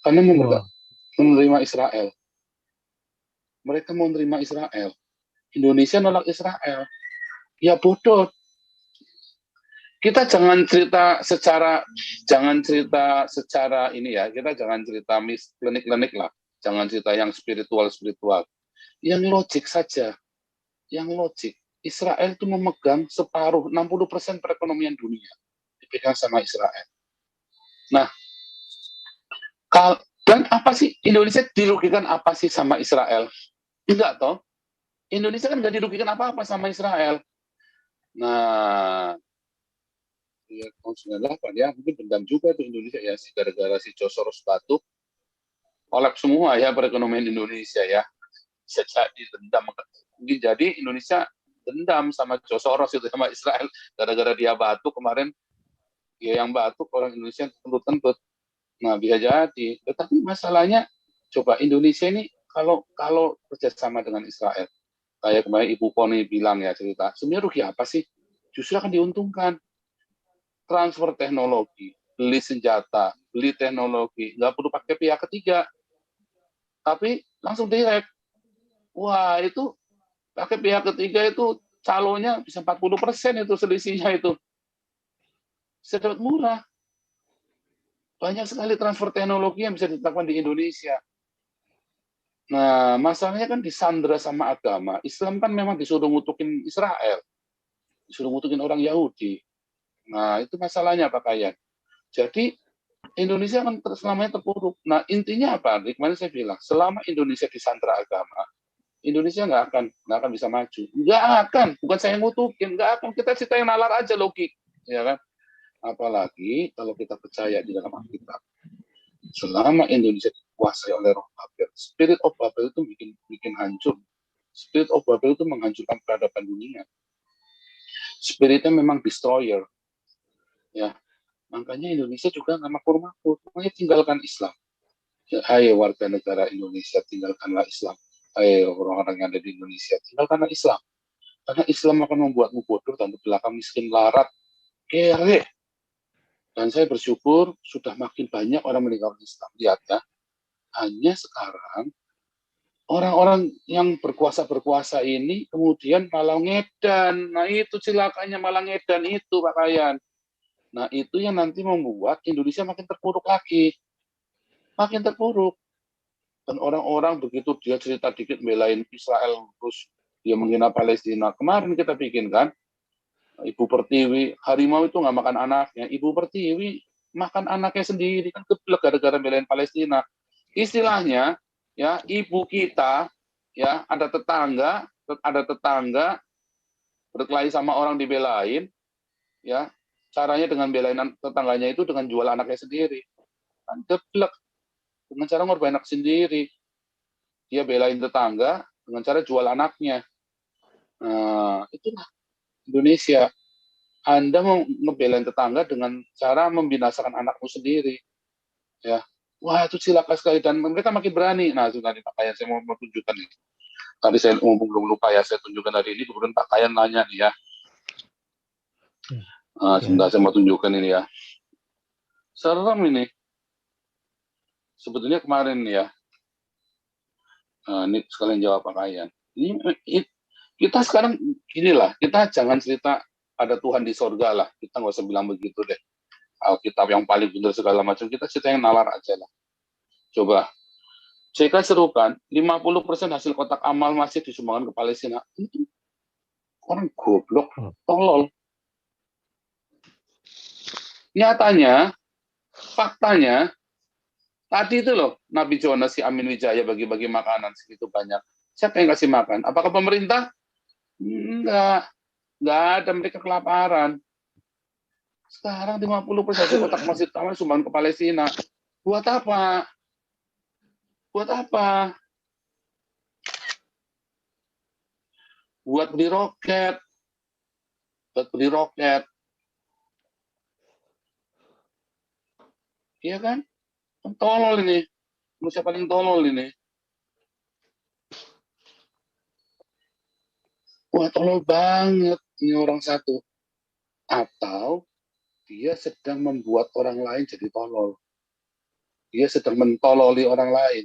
karena Wah. menerima Israel. Mereka mau menerima Israel. Indonesia nolak Israel. Ya bodoh. Kita jangan cerita secara ini ya. Kita jangan cerita klinik-klinik lah. Jangan cerita yang spiritual. Yang logik saja. Yang logik. Israel itu memegang separuh 60% perekonomian dunia dipegang sama Israel. Nah, dan apa sih Indonesia dirugikan apa sih sama Israel? Enggak toh. Indonesia kan nggak dirugikan apa-apa sama Israel. Nah, ya, tahun 98 ya, mungkin dendam juga tuh Indonesia ya, gara-gara si Soros batuk, kolap semua ya perekonomian Indonesia ya. Bisa jadi dendam. Mungkin jadi Indonesia dendam sama Soros itu sama Israel, gara-gara dia batuk kemarin, ya yang batuk orang Indonesia kentut-kentut. Nah, bisa jadi. Tetapi masalahnya, coba Indonesia ini kalau kerjasama dengan Israel, kayak kemarin Ibu Poni bilang ya cerita, sebenarnya rugi apa sih? Justru akan diuntungkan. Transfer teknologi, beli senjata, beli teknologi, nggak perlu pakai pihak ketiga, tapi langsung direct. Wah, itu pakai pihak ketiga itu calonnya bisa 40% itu selisihnya itu. Sedot murah. Banyak sekali transfer teknologi yang bisa dilakukan di Indonesia. Nah, masalahnya kan disandra sama agama. Islam kan memang disuruh ngutukin Israel. Disuruh ngutukin orang Yahudi. Nah, itu masalahnya Pak Kayan. Jadi, Indonesia kan selamanya terpuruk. Nah, intinya apa? Kemarin saya bilang, selama Indonesia disandra agama, Indonesia nggak akan bisa maju. Nggak akan. Bukan saya ngutukin. Nggak akan. Kita cerita yang nalar aja logik. Ya kan? Apalagi kalau kita percaya di dalam Alkitab. Selama Indonesia dikuasai oleh roh Babel, spirit of Babel itu bikin hancur. Spirit of Babel itu menghancurkan peradaban dunia. Spiritnya memang destroyer. Ya, makanya Indonesia juga nggak makmur. Makanya tinggalkan Islam. Ya, hai warga negara Indonesia, tinggalkanlah Islam. Hai orang-orang yang ada di Indonesia, tinggalkanlah Islam. Karena Islam akan membuatmu bodoh dan belakang miskin larat, kere. Dan saya bersyukur sudah makin banyak orang meninggalkan Islam. Lihat ya, hanya sekarang orang-orang yang berkuasa ini kemudian malah ngedan. Nah itu silakannya malah ngedan itu Pak Kayan. Nah itu yang nanti membuat Indonesia makin terpuruk lagi. Makin terpuruk. Dan orang-orang begitu dia cerita dikit belain Israel, terus dia menghina Palestina. Kemarin kita bikin kan, Ibu Pertiwi, harimau itu nggak makan anaknya. Ibu Pertiwi makan anaknya sendiri, kan keblek gara-gara belain Palestina. Istilahnya, ya ibu kita, ya ada tetangga berkelahi sama orang dibelain, ya caranya dengan belain tetangganya itu dengan jual anaknya sendiri. Kan keblek dengan cara ngorbanin anak sendiri. Dia belain tetangga dengan cara jual anaknya. Nah, itulah Indonesia. Anda mau ngebelain tetangga dengan cara membinasakan anakmu sendiri. Ya. Wah, itu silakan sekali. Dan mereka makin berani. Nah, itu tadi Pak Kayan, saya mau tunjukkan nih. Tadi saya belum lupa ya, saya tunjukkan hari ini. Kemudian Pak Kayan nanya nih ya. Sebentar, saya mau tunjukkan ini ya. Serem ini. Sebetulnya kemarin ya. Ini sekalian jawab Pak Kayan. Ini kita sekarang ginilah, kita jangan cerita ada Tuhan di sorga lah. Kita nggak usah bilang begitu deh. Alkitab yang paling benar segala macam, kita cerita yang nalar aja lah. Coba, JK serukan, 50% hasil kotak amal masih disumbangkan ke Palestina. Itu orang goblok, tolol. Nyatanya, faktanya, tadi itu loh, Nabi Jonas si Amin Wijaya bagi-bagi makanan segitu banyak. Siapa yang kasih makan? Apakah pemerintah? Enggak ada, mereka kelaparan. Sekarang 50% hasil kotak masjid amal sumbangkan ke Palestina. Buat apa? Buat apa? Buat beli roket. Iya kan? Tolol ini. Manusia paling tolol ini. Wah, tolol banget ini orang satu. Atau dia sedang membuat orang lain jadi tolol. Dia sedang mentololi orang lain.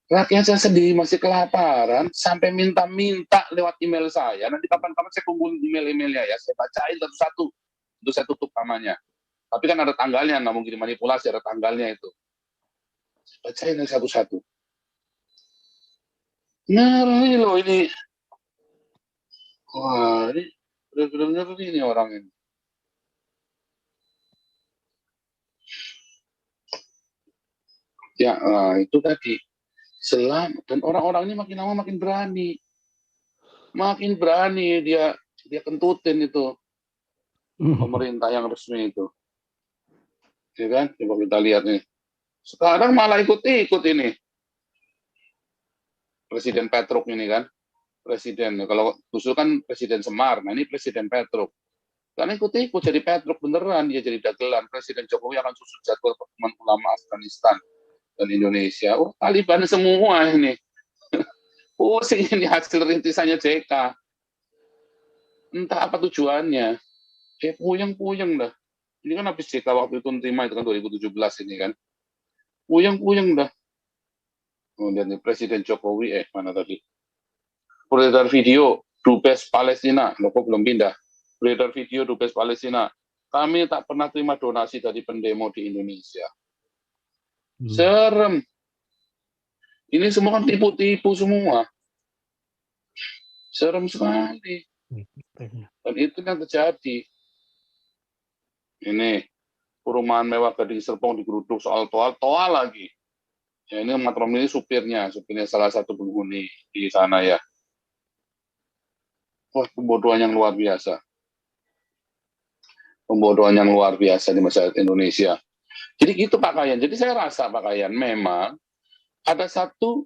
Rakyat saya sendiri masih kelaparan, sampai minta-minta lewat email saya. Nanti kapan-kapan saya kumpulin email-emailnya ya, saya bacain satu-satu. Itu saya tutup namanya. Tapi kan ada tanggalnya, nggak mungkin dimanipulasi, ada tanggalnya itu. Saya bacain satu-satu. Ngeri loh ini. Wah, ini benar-benar ini orang ini. Ya, itu tadi. Dan orang-orang ini makin lama makin berani. Makin berani dia kentutin itu. Pemerintah yang resmi itu. Ya kan? Coba kita lihat nih. Sekarang malah ikut-ikut ini. Presiden Petruk ini kan. Presiden. Kalau usul kan Presiden Semar. Nah ini Presiden Petruk. Karena ikut-ikut jadi Petruk beneran. Dia jadi dagelan. Presiden Jokowi akan susun jadwal pertemuan ulama Afghanistan dan Indonesia. Oh, Taliban semua ini. Pusing ini hasil rintisannya JK. Entah apa tujuannya. Puyeng-puyeng dah. Ini kan habis JK waktu itu terima itu kan 2017 ini kan. Puyeng-puyeng dah. Kemudian Presiden Jokowi, mana tadi? Beredar video Dubes Palestina. Loh, kok belum pindah? Beredar video Dubes Palestina. Kami tak pernah terima donasi dari pendemo di Indonesia. Serem. Ini semua kan tipu-tipu semua. Serem sekali. Dan itu yang terjadi. Ini perumahan mewah Gading Serpong digeruduk soal toa lagi. Ya, ini Matrom ini supirnya salah satu penghuni di sana ya. Wah, pembodohan yang luar biasa. Pembodohan yang luar biasa di masyarakat Indonesia. Jadi gitu Pak Kayan. Jadi saya rasa Pak Kayan memang ada satu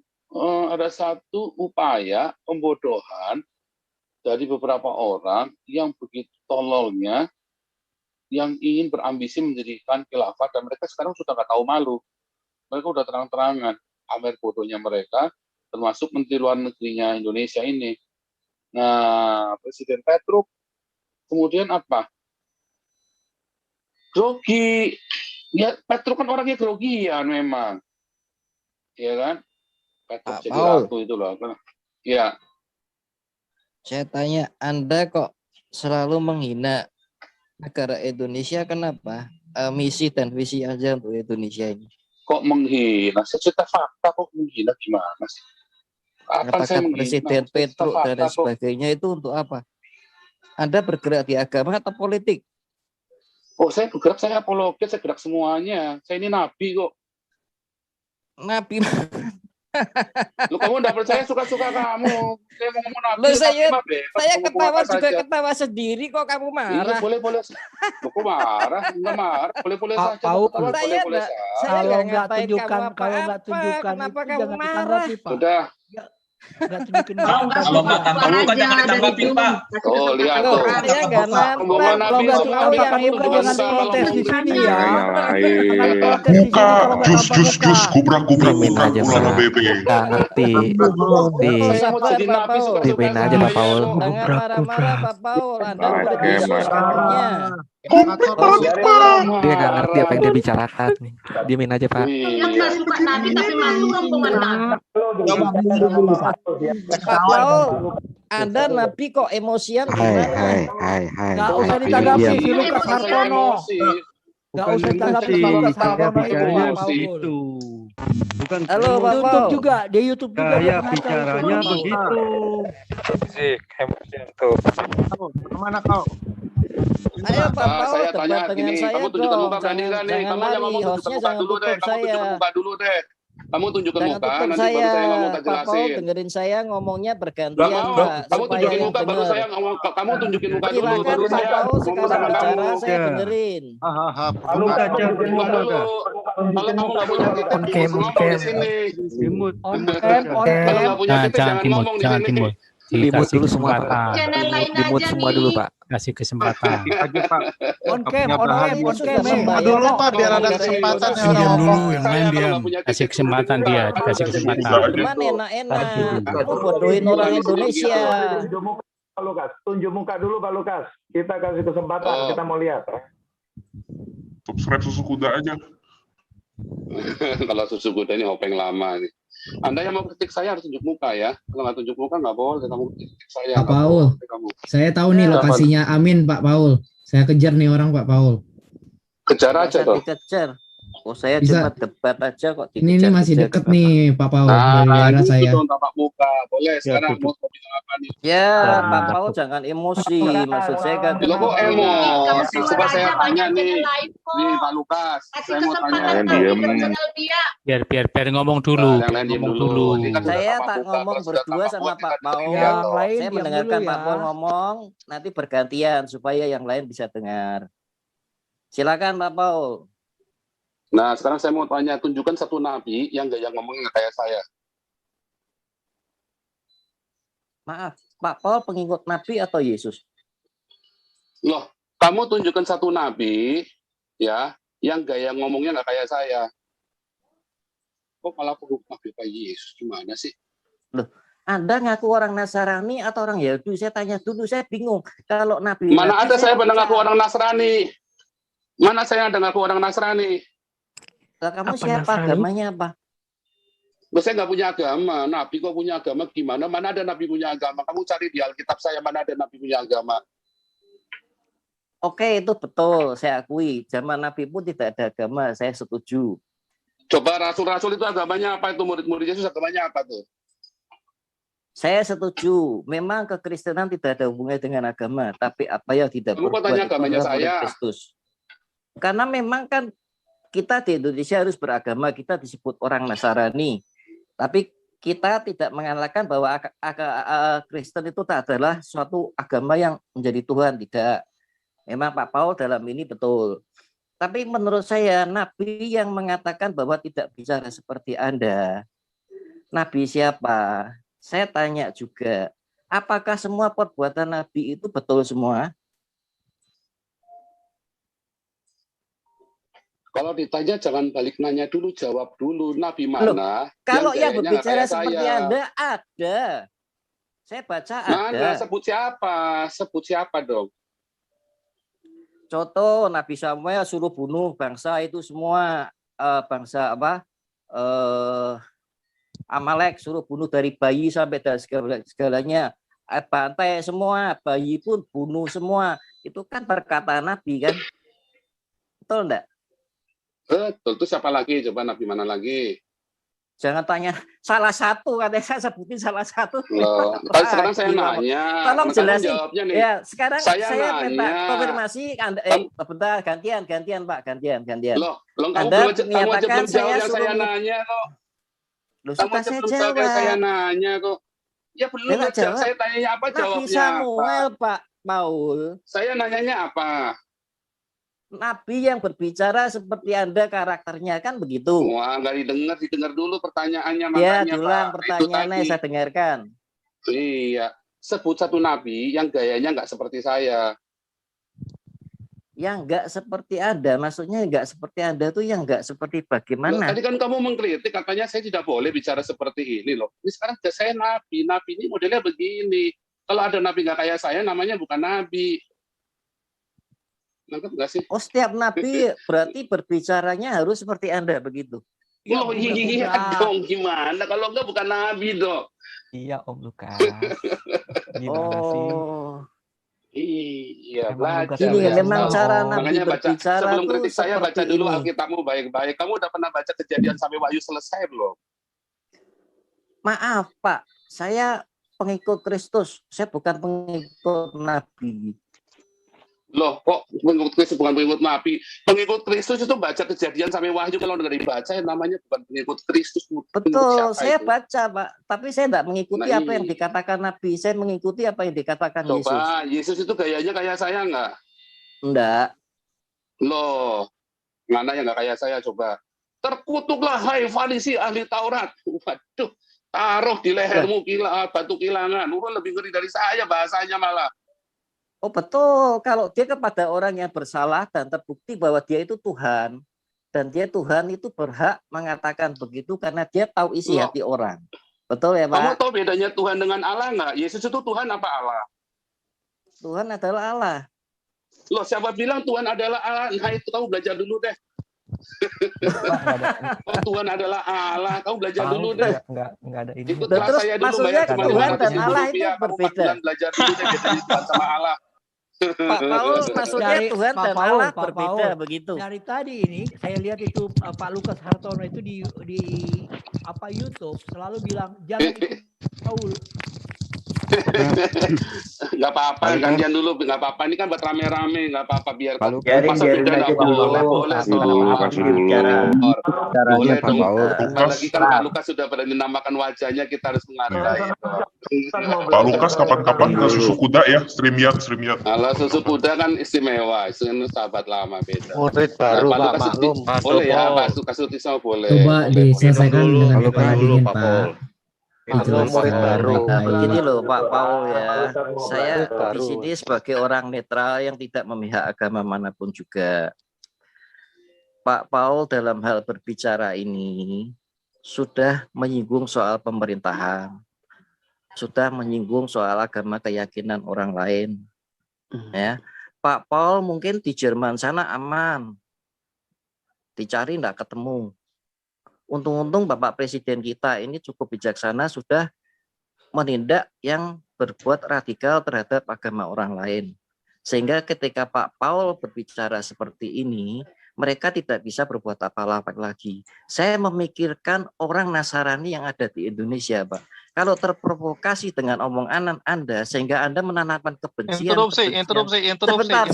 upaya pembodohan dari beberapa orang yang begitu tololnya, yang ingin berambisi mendirikan khilafah, dan mereka sekarang sudah nggak tahu malu. Mereka udah terang-terangan pamer bodohnya mereka, termasuk Menteri Luar Negerinya Indonesia ini. Nah, Presiden Petruk kemudian apa? Grogi. Ya, Petruk kan orangnya grogian memang. Iya kan? Petruk Pak jadi Paul, ratu itu loh. Ya. saya tanya, Anda kok selalu menghina negara Indonesia, kenapa? Misi dan visi aja untuk Indonesia ini. Kok menghina? Saya cerita fakta, kok menghina gimana sih? Apakah Presiden Petruk dan sebagainya itu untuk apa? Anda bergerak di agama atau politik? Oh, saya bergerak, saya apologet, saya gerak semuanya. Saya ini nabi kok. Nabi. Lu kamu nggak percaya, suka-suka kamu. Saya mau ngomong nabi. Loh, saya ketawa juga saja. ketawa sendiri kok kamu marah. Iya, boleh. Kok marah? Enggak marah. Boleh saja. Paul, boleh saja. Kalau nggak tunjukkan kenapa itu kamu jangan marah? ditanggapi, Pak. Sudah. Nggak tunjukin. Kalau nggak tanggapi kan jangan ditanggapi, Pak. Oh, lihat tuh. Saya nggak nantang. Kalau nggak ditanggapi, jangan protes di sini ya. Jus kubrak ulala bebe. Nggak ngerti. Dimin aja Pak Paul. Jangan marah-marah Pak Paul. Anda udah sebenarnya. Dia nggak ngerti apa yang dia bicarakan. Dimin aja Pak. Nggak suka nabi tapi masuk rombongan nabi. Pak Paul, Anda nabi kok emosian? Hai. Nggak usah ditanggapi si Lukas Hartono. Nggak usah ditanggapi si Lukas Hartono itu. Bukan halo, Pak YouTube Paul. juga, di YouTube juga. Saya bicaranya begitu. Kemana kau? Ayo Pak Paul, saya tanya debat dengan gini, saya kamu tunjukkan dong. muka berani kan nih? Jangan Kamu yang lari, ngomong hostnya tunjukkan muka jangan dulu deh. tutup Kamu saya. tunjukkan muka dulu deh. Kamu tunjukkan Jangan muka, tutup nanti saya, baru saya ngomong tak Pak Paul, jelasin. dengerin saya ngomongnya Gak bergantian, mau, Pak. kamu Supaya tunjukin yang muka, baru benar. saya ngomong. Kamu tunjukin muka dulu, Silakan baru Pak saya Paul ngomong sekarang sama bicara, kamu. saya dengerin. Kamu kaca Muka dulu. Kalau kamu nggak punya titik, ngomong di sini. imut. On cam. Kalau nggak punya titik, jangan ngomong di sini. Dimut dulu semua Pak. Channel lain Dimut aja semua nih. dulu Pak. Kasih kesempatan. Aja Pak. On cam. Ini sudah Semua membayar dulu, hak Pak, biar ada negara kesempatan Indonesia. Diam dulu, Saya yang lain kalau diam. nggak punya Kasih titik, kesempatan titik, dia, Pak. dikasih Jadi kesempatan. bisa. Cuman enak-enak. Gitu. Kamu bodohin orang Indonesia. Lukas, tunjuk muka dulu Pak Lukas. Kita kasih kesempatan, kita mau lihat. Subscribe Susu Kuda aja. Kalau susu kuda ini hopeng lama nih. Anda yang mau kritik saya harus tunjuk muka ya. Kalau nggak tunjuk muka nggak boleh kamu kritik saya. Pak Paul, saya tahu nih Ya, lokasinya Amin, Pak Paul. Saya kejar nih orang, Pak Paul. kejar aja tuh. Dikejar. Oh, saya Bisa. cuma debat aja kok Ini masih deket nih, Pak Paul, dari Nah, daerah itu saya. dong tampak muka. Boleh sekarang duduk. mau bilang apa nih? Ya, Nah, Pak Paul jangan emosi. Maksud saya kan Lo kok emosi? Kamu Coba saya suaranya tanya banyak nih. yang live kok. Nih Pak Lukas, Kasih saya mau tanya. kesempatan Diem. dong channel dia. Biar ngomong dulu. Yang lain diem Ngomong dulu. dulu. Ini kan sudah saya tampak tak muka, ngomong kalau sudah berdua tampak sama muka, Pak kita Paul. dengar Yang toh. lain Saya diam mendengarkan dulu Pak ya. Paul ngomong, nanti bergantian supaya yang lain bisa dengar. Silakan Pak Paul. Nah, sekarang saya mau tanya, tunjukkan satu nabi yang gak yang ngomongnya kayak saya. Maaf, Pak Paul pengikut Nabi atau Yesus? Loh, kamu tunjukkan satu nabi ya yang gaya ngomongnya nggak kayak saya. Kok malah pengikut nabi kayak Yesus? Gimana sih? Anda ngaku orang Nasrani atau orang Yahudi? Saya tanya dulu, saya bingung. Kalau Nabi Mana Nabi, ada saya pernah ngaku percaya. orang Nasrani? Mana saya ada ngaku orang Nasrani? Lah, kamu Apa siapa? Nasrani? Agamanya apa? Loh, saya nggak punya agama. Nabi kok punya agama gimana? Mana ada nabi punya agama? Kamu cari di Alkitab saya, mana ada nabi punya agama? Oke, itu betul, saya akui. Zaman Nabi pun tidak ada agama, saya setuju. Coba rasul-rasul itu agamanya apa? Itu murid-murid Yesus agamanya apa tuh? Saya setuju. Memang kekristenan tidak ada hubungannya dengan agama, tapi apa yang tidak Kamu kok berbuat tanya itu agamanya adalah murid saya? Kristus. Karena memang kan kita di Indonesia harus beragama, kita disebut orang Nasrani. Tapi kita tidak mengalahkan bahwa Kristen itu tak adalah suatu agama yang menjadi Tuhan, tidak. Memang Pak Paul dalam ini betul. Tapi menurut saya Nabi yang mengatakan bahwa tidak bicara seperti Anda, Nabi siapa? Saya tanya juga, apakah semua perbuatan Nabi itu betul semua? Kalau ditanya jangan balik nanya dulu, jawab dulu. Nabi mana? Kalau yang gayanya nggak berbicara kayak seperti saya? Anda ada. Saya baca Mana? ada. Sebut siapa? Sebut siapa dong? Contoh Nabi Samuel suruh bunuh bangsa itu semua, bangsa apa? Amalek, suruh bunuh dari bayi sampai dan segalanya. Bantai semua, bayi pun bunuh semua. Itu kan perkataan Nabi kan? Betul enggak? Betul, itu siapa lagi? Coba Nabi mana lagi? Jangan tanya salah satu, katanya saya sebutin salah satu. Loh, sekarang saya nanya. Tolong Kamu jelasin. jawabnya nih. Ya, sekarang Saya saya minta nanya. konfirmasi Anda. Bentar, gantian Pak, gantian. Loh, kamu Anda aja menyatakan belum jawab yang suruh saya nanya kok. Loh, Kamu suka aja saya belum jawab yang saya jawab. nanya kok. Ya belum, Saya ya, jawab. saya tanya apa Nabi jawabnya Samuel, apa? Pak Paul. Saya nanyanya apa? Nabi yang berbicara seperti Anda karakternya kan begitu. Wah, nggak didengar dulu pertanyaannya Ya, makanya diulang Pak. pertanyaannya Itu tadi. saya dengarkan. Iya, sebut satu nabi yang gayanya nggak seperti saya. Yang enggak seperti Anda, maksudnya enggak seperti Anda tuh yang enggak seperti Loh, bagaimana? tadi kan kamu mengkritik, katanya saya tidak boleh bicara seperti ini loh. Ini sekarang saya nabi ini modelnya begini. Kalau ada nabi nggak kayak saya, namanya bukan nabi. Nangkep nggak sih? Oh, setiap nabi berarti berbicaranya harus seperti Anda begitu. Ya, Loh, iya udah. dong, gimana? Kalau enggak bukan nabi dong. Iya Om Lukas. Gimana sih? Oh, Iya, Emang belajar. Lukas ini ya, memang Allah. cara Nabi Makanya baca, berbicara sebelum tuh kritik saya, baca seperti dulu ini. Alkitabmu baik-baik. Kamu udah pernah baca Kejadian sampai Wahyu selesai belum? Maaf, Pak, saya pengikut Kristus, saya bukan pengikut Nabi. Loh, kok pengikut Kristus bukan pengikut Nabi? Pengikut Kristus itu baca Kejadian sampai Wahyu. Kalau nggak dibaca, namanya bukan pengikut Kristus. Pengikut Betul, siapa saya itu? baca, Pak. Tapi saya tidak mengikuti Nah, apa yang iya. dikatakan Nabi. Saya mengikuti apa yang dikatakan Yesus. Coba, Yesus itu gayanya kayak saya nggak? Enggak. Loh, mana yang nggak kayak saya? Coba. Terkutuklah, hai Farisi ahli Taurat. Waduh, taruh di lehermu batu kilangan. Lebih ngeri dari saya bahasanya malah. Oh betul, kalau dia kepada orang yang bersalah dan terbukti bahwa dia itu Tuhan, dan dia Tuhan itu berhak mengatakan begitu karena dia tahu isi Loh. hati orang. Betul ya Kamu Pak? tahu bedanya Tuhan dengan Allah nggak? Yesus itu Tuhan apa Allah? Tuhan adalah Allah. Loh, siapa bilang Tuhan adalah Allah? Nah, itu kamu belajar dulu deh. Oh, Tuhan adalah Allah. Kamu belajar dulu deh. Enggak ada ini. Ikut Loh, kelas terus saya dulu, maksudnya bayar cuma Tuhan dan 500.000 Allah itu rupiah. Kamu 4 berbeda. bulan belajar dulu deh, jadi Tuhan sama Allah. Pak Paul, maksudnya Dari Tuhan Pak dan Paul, Allah Pak berbeda Paul. begitu. Dari tadi ini saya lihat itu Pak Lukas Hartono itu di apa YouTube selalu bilang jangan ikut Paul. Nggak apa-apa, gantian dulu, nggak apa-apa. Ini kan buat rame-rame, nggak apa-apa. Biar masa Biarin beda aja nggak Pak boleh, Paul. boleh Nggak apa-apa, dong. dia bicara. Caranya Boleh Pak dong. Paul. Apalagi kan Pak Lukas sudah pada dinamakan wajahnya, kita harus menghargai. Pak Lukas kapan-kapan ke Susu Kuda ya, streamyard. Kalau susu kuda kan istimewa, itu kan sahabat lama beda. Murid baru Pak Pak Lukas maklum. boleh ya, Pak Sutisno boleh. Coba Boleh. diselesaikan dengan Kalau kepala dulu, dingin, Pak Pak. Paul. Dijelaskan murid baru. baik-baik. Begini loh Pak Paul ya, saya Murid baru. di sini sebagai orang netral yang tidak memihak agama manapun juga. Pak Paul dalam hal berbicara ini sudah menyinggung soal pemerintahan, sudah menyinggung soal agama keyakinan orang lain. Ya, Pak Paul mungkin di Jerman sana aman, dicari enggak ketemu. Untung-untung Bapak Presiden kita ini cukup bijaksana sudah menindak yang berbuat radikal terhadap agama orang lain. Sehingga ketika Pak Paul berbicara seperti ini, mereka tidak bisa berbuat apa-apa lagi. Saya memikirkan orang Nasrani yang ada di Indonesia, Pak. Kalau terprovokasi dengan omongan Anda sehingga Anda menanamkan kebencian. Interupsi.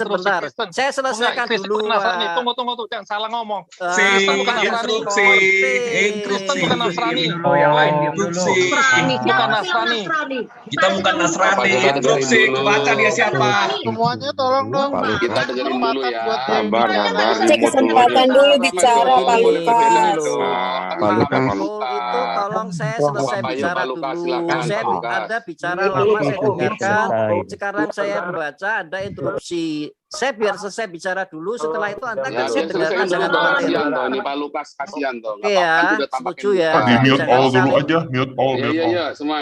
Sebentar. Saya selesaikan dulu, Nasrani. Pak. Tunggu, jangan salah ngomong. Kristen bukan Nasrani. Kristen bukan Nasrani. Yang lain diam dulu. Nasrani. Bukan Nasrani. Kita bukan Nasrani. Interupsi. Baca dia siapa. Semuanya tolong dong. Kita dengerin dulu ya. Sabar. Kasih kesempatan dulu bicara, Pak Lukas. Pak Paul itu tolong saya selesai bicara dulu. Saya Anda bicara lama saya dengarkan. Sekarang saya membaca Anda interupsi. Saya biar selesai bicara dulu. Setelah itu Anda Ya, kasih dengarkan selesaiin jangan dulu dong, khawatir. kasihan toh. Ini Pak Lukas kasihan toh. Oke ya, setuju ya. Di mute Jangan all dulu sampai- aja, mute all. Iya, semua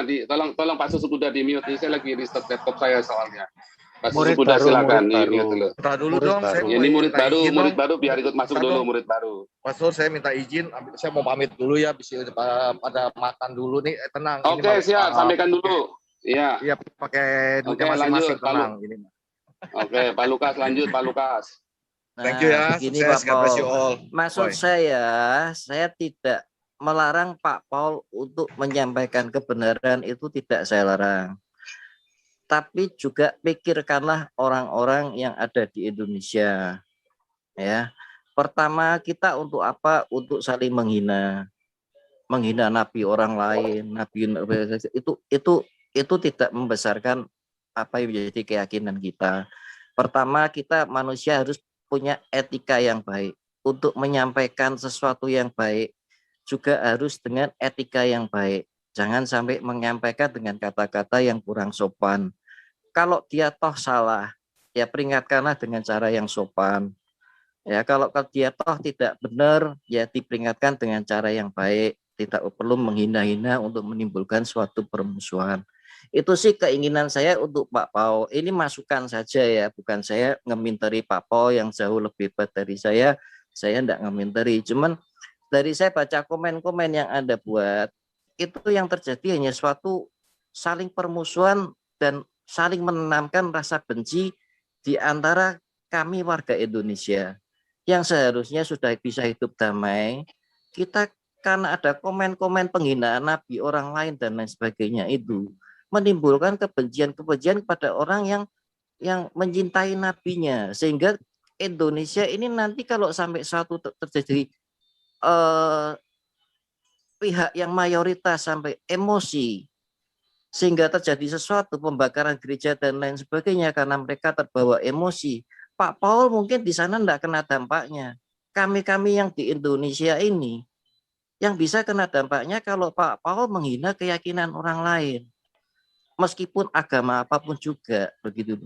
tolong Pak Susu Kuda di mute. Ini saya lagi restart laptop saya soalnya. Pak Susu Murid Kuda baru, silakan murid di baru. mute dulu. Minta dulu dong, saya Ya, ini murid baru biar ikut masuk dulu murid baru. Mas Nur, saya minta izin, saya mau pamit dulu ya, bisa pada makan dulu nih, tenang. Oke, siap, sampaikan dulu. Iya. Iya, pakai duitnya Oke, masing-masing, lanjut, tenang. Ini. Oke, Pak Lukas lanjut, Pak Lukas. Thank you ya, begini, sukses, Pak God bless you Paul. all. Maksud Boy. saya tidak melarang Pak Paul untuk menyampaikan kebenaran, itu tidak saya larang. Tapi juga pikirkanlah orang-orang yang ada di Indonesia. Ya. Pertama, kita untuk apa? Untuk saling menghina nabi orang lain, nabi itu tidak membesarkan apa yang menjadi keyakinan kita. Pertama, kita manusia harus punya etika yang baik. Untuk menyampaikan sesuatu yang baik juga harus dengan etika yang baik. Jangan sampai menyampaikan dengan kata-kata yang kurang sopan. Kalau dia toh salah, ya peringatkanlah dengan cara yang sopan. Ya, kalau dia toh tidak benar, ya diperingatkan dengan cara yang baik. Tidak perlu menghina-hina untuk menimbulkan suatu permusuhan. Itu sih keinginan saya untuk Pak Paul. Ini masukan saja ya, bukan saya ngeminteri Pak Paul yang jauh lebih hebat dari saya tidak ngeminteri. Cuman dari saya baca komen-komen yang Anda buat, itu yang terjadi hanya suatu saling permusuhan dan saling menanamkan rasa benci di antara kami warga Indonesia yang seharusnya sudah bisa hidup damai. Kita karena ada komen-komen penghinaan nabi orang lain dan lain sebagainya itu menimbulkan kebencian kepada orang yang mencintai nabinya, sehingga Indonesia ini nanti kalau sampai suatu terjadi pihak yang mayoritas sampai emosi sehingga terjadi sesuatu pembakaran gereja dan lain sebagainya karena mereka terbawa emosi, Pak Paul mungkin di sana tidak kena dampaknya. Kami yang di Indonesia ini yang bisa kena dampaknya kalau Pak Paul menghina keyakinan orang lain. Meskipun agama apapun juga begitu.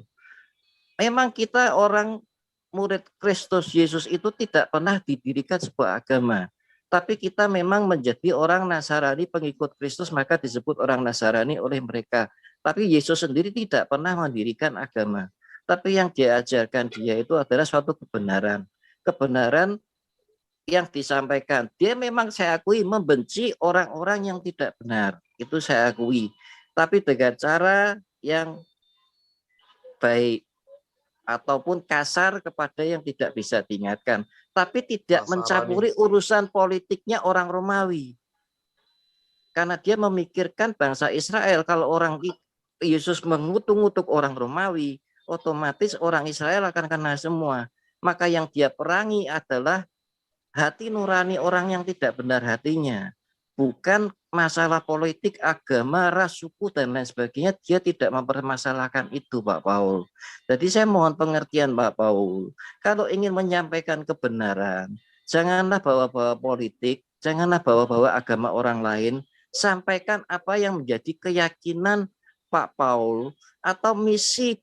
Memang kita orang murid Kristus Yesus itu tidak pernah didirikan sebuah agama. Tapi kita memang menjadi orang Nasrani pengikut Kristus, maka disebut orang Nasrani oleh mereka. Tapi Yesus sendiri tidak pernah mendirikan agama. tapi yang diajarkan dia itu adalah suatu kebenaran. Kebenaran yang disampaikan. Dia memang saya akui membenci orang-orang yang tidak benar. Itu saya akui. Tapi dengan cara yang baik ataupun kasar kepada yang tidak bisa diingatkan. Tapi tidak mencampuri urusan politiknya orang Romawi. Karena dia memikirkan bangsa Israel. Kalau orang Yesus mengutuk-ngutuk orang Romawi, otomatis orang Israel akan kena semua. Maka yang dia perangi adalah hati nurani orang yang tidak benar hatinya. Bukan masalah politik, agama, ras, suku, dan lain sebagainya. Dia tidak mempermasalahkan itu, Pak Paul. Jadi saya mohon pengertian, Pak Paul. Kalau ingin menyampaikan kebenaran, janganlah bawa-bawa politik, janganlah bawa-bawa agama orang lain. Sampaikan apa yang menjadi keyakinan Pak Paul atau misi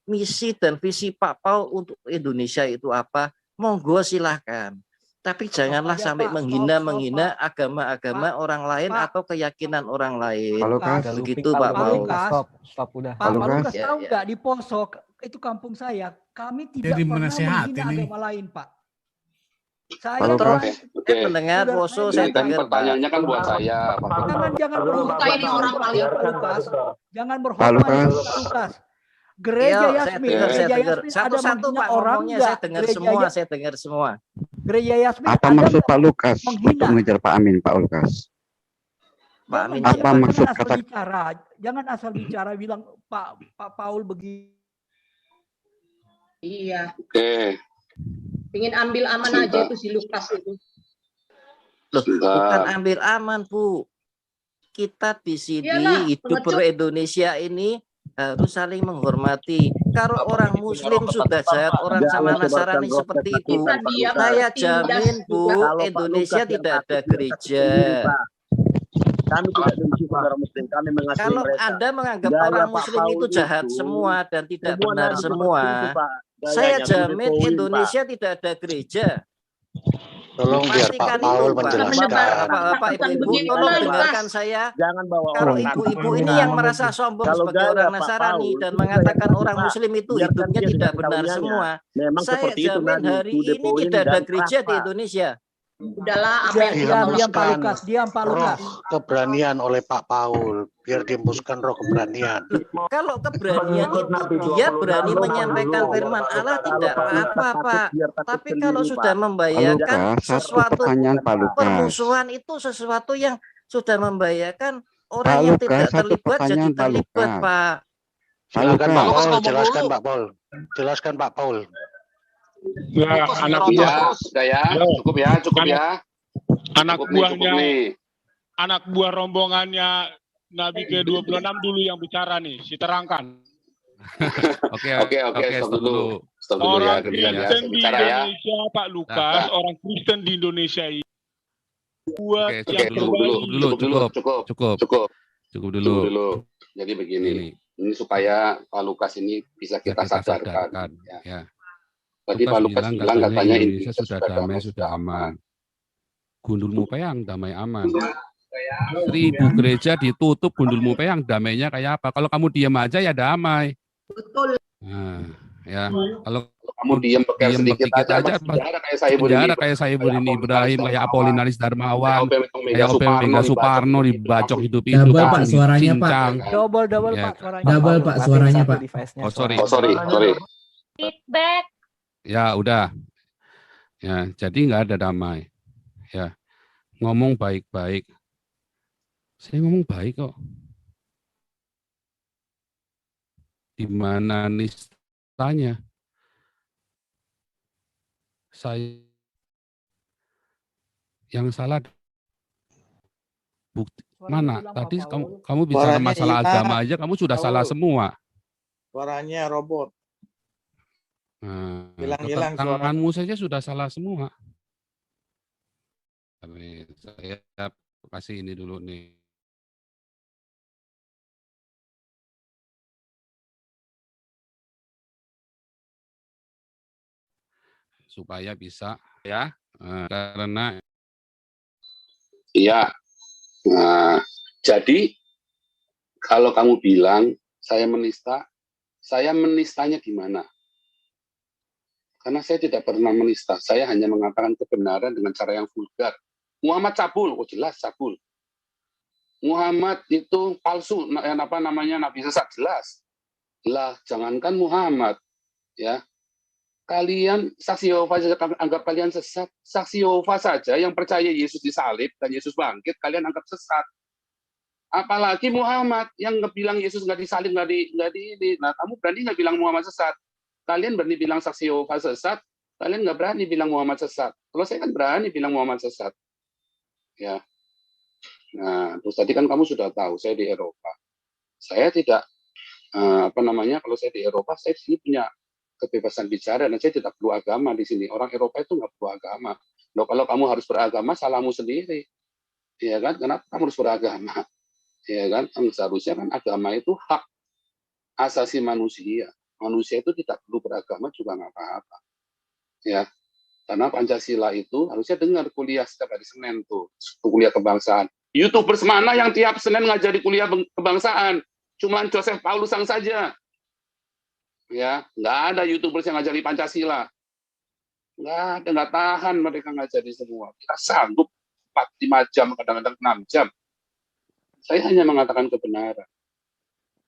dan visi Pak Paul untuk Indonesia itu apa. Monggo silahkan. Tapi janganlah sampai menghina agama-agama orang lain atau keyakinan orang lain. Begitu Pak Paul. Stop udah. Pak Lukas tahu nggak di Posok itu kampung saya, kami tidak pernah menghina agama lain, Pak. Saya mendengar Poso, saya dengar pertanyaannya kan buat saya. Jangan berhormat ini orang paling Pak Lukas. Jangan berhormat Pak Lukas. Gereja Yasmin, Gereja Yasmin satu-satu Pak ngomongnya, saya dengar semua. Gereja Yasmin apa maksud Pak Lukas untuk mengejar Pak Amin, Pak Lukas? Pak Amin apa maksud kata jangan asal bicara bilang Pak Paul begini. Iya. Oke. Ingin ambil aman aja itu si Lukas itu. Loh, bukan ambil aman, Bu. Kita di sini hidup ber-Indonesia ini harus saling menghormati. Kalau orang Muslim sudah jahat orang sama Nasrani seperti itu, saya jamin Bu, Indonesia tidak ada gereja. Kami tidak benci saudara Muslim, kami mengasihi kalau mereka. Anda menganggap orang Muslim itu jahat semua dan tidak benar semua, saya jamin Indonesia tidak ada gereja. Tolong biar Pak Paul menjelaskan. Bapak Ibu, tolong dengarkan saya. Jangan bawa kalau ibu-ibu ini yang merasa sombong sebagai orang Nasrani dan mengatakan orang Muslim itu hidupnya tidak benar semua, saya jamin hari ini tidak ada gereja di Indonesia. Udahlah, diam Pak Lukas. Keberanian oleh Pak Paul, biar dihembuskan roh keberanian. Kalau keberanian itu dia berani menyampaikan firman Allah tidak apa-apa, Pak. Tapi kalau sudah membahayakan sesuatu permusuhan itu sesuatu yang sudah membahayakan orang yang tidak terlibat jadi terlibat, Pak. Silakan Pak Paul, jelaskan Pak Paul. Jelaskan Pak Paul. Ya, anak buah, cukup ya. Anak buah rombongannya Nabi ke-26 dulu yang bicara nih, diterangkan. Oke, stop dulu orang ya, Kristen di Indonesia, Pak Lukas, orang Kristen di Indonesia ini buat cukup dulu. Jadi begini, ini supaya Pak Lukas ini bisa kita sadarkan. Ya. Tadi Pak Lukas bilang katanya Indonesia sudah damai, sudah aman. Gundul Mupeyang damai aman. 1000 gereja ditutup, Gundul Mupeyang damainya kayak apa? Kalau kamu diam aja ya damai. Betul. Nah, ya. Kalau kamu diam sedikit aja, penjara kayak Saifuddin Ibrahim, kayak Apolinaris Darmawan, kayak Opemega Suparno dibacok hidup-hidup. Double Pak suaranya Pak. Double Pak suaranya. Double Pak suaranya Pak. Oh sorry. Feedback. Ya udah, ya jadi nggak ada damai, ya ngomong baik-baik, saya ngomong baik kok, di mana nistanya, saya yang salah bukti mana? Tadi kamu bicara masalah agama aja, kamu sudah salah semua. Suaranya robot. Nah, hilang tanganmu saja sudah salah semua. Saya kasih ini dulu nih. Supaya bisa ya, karena iya. Nah, jadi kalau kamu bilang saya menista, saya menistanya gimana? Karena saya tidak pernah menista. Saya hanya mengatakan kebenaran dengan cara yang vulgar. Muhammad cabul, oh jelas cabul. Muhammad itu palsu, apa namanya, nabi sesat, jelas. Lah, jangankan Muhammad, ya. Kalian saksi Yehova saja anggap kalian sesat. Saksi Yehova saja yang percaya Yesus disalib dan Yesus bangkit, kalian anggap sesat. Apalagi Muhammad yang bilang Yesus nggak disalib, nggak di ini. Nah, kamu berani nggak bilang Muhammad sesat? Kalian berani bilang saksi Yehova sesat, kalian nggak berani bilang Muhammad sesat. Kalau saya kan berani bilang Muhammad sesat. Ya. Nah, terus tadi kan kamu sudah tahu, saya di Eropa. Saya tidak, kalau saya di Eropa, saya di sini punya kebebasan bicara, dan saya tidak perlu agama di sini. Orang Eropa itu nggak perlu agama. Loh, kalau kamu harus beragama, salahmu sendiri. Ya kan? Kenapa kamu harus beragama? Ya kan? Seharusnya kan agama itu hak asasi manusia. Manusia itu tidak perlu beragama juga nggak apa-apa. Ya, karena Pancasila itu harusnya dengar kuliah setiap hari Senin tuh, kuliah kebangsaan. YouTubers mana yang tiap Senin ngajari kuliah kebangsaan? Cuman Joseph Paulusang saja. Ya, nggak ada YouTubers yang ngajari Pancasila. Nggak ada, nggak tahan mereka ngajari semua. Kita sanggup 4-5 jam, kadang-kadang 6 jam. Saya hanya mengatakan kebenaran.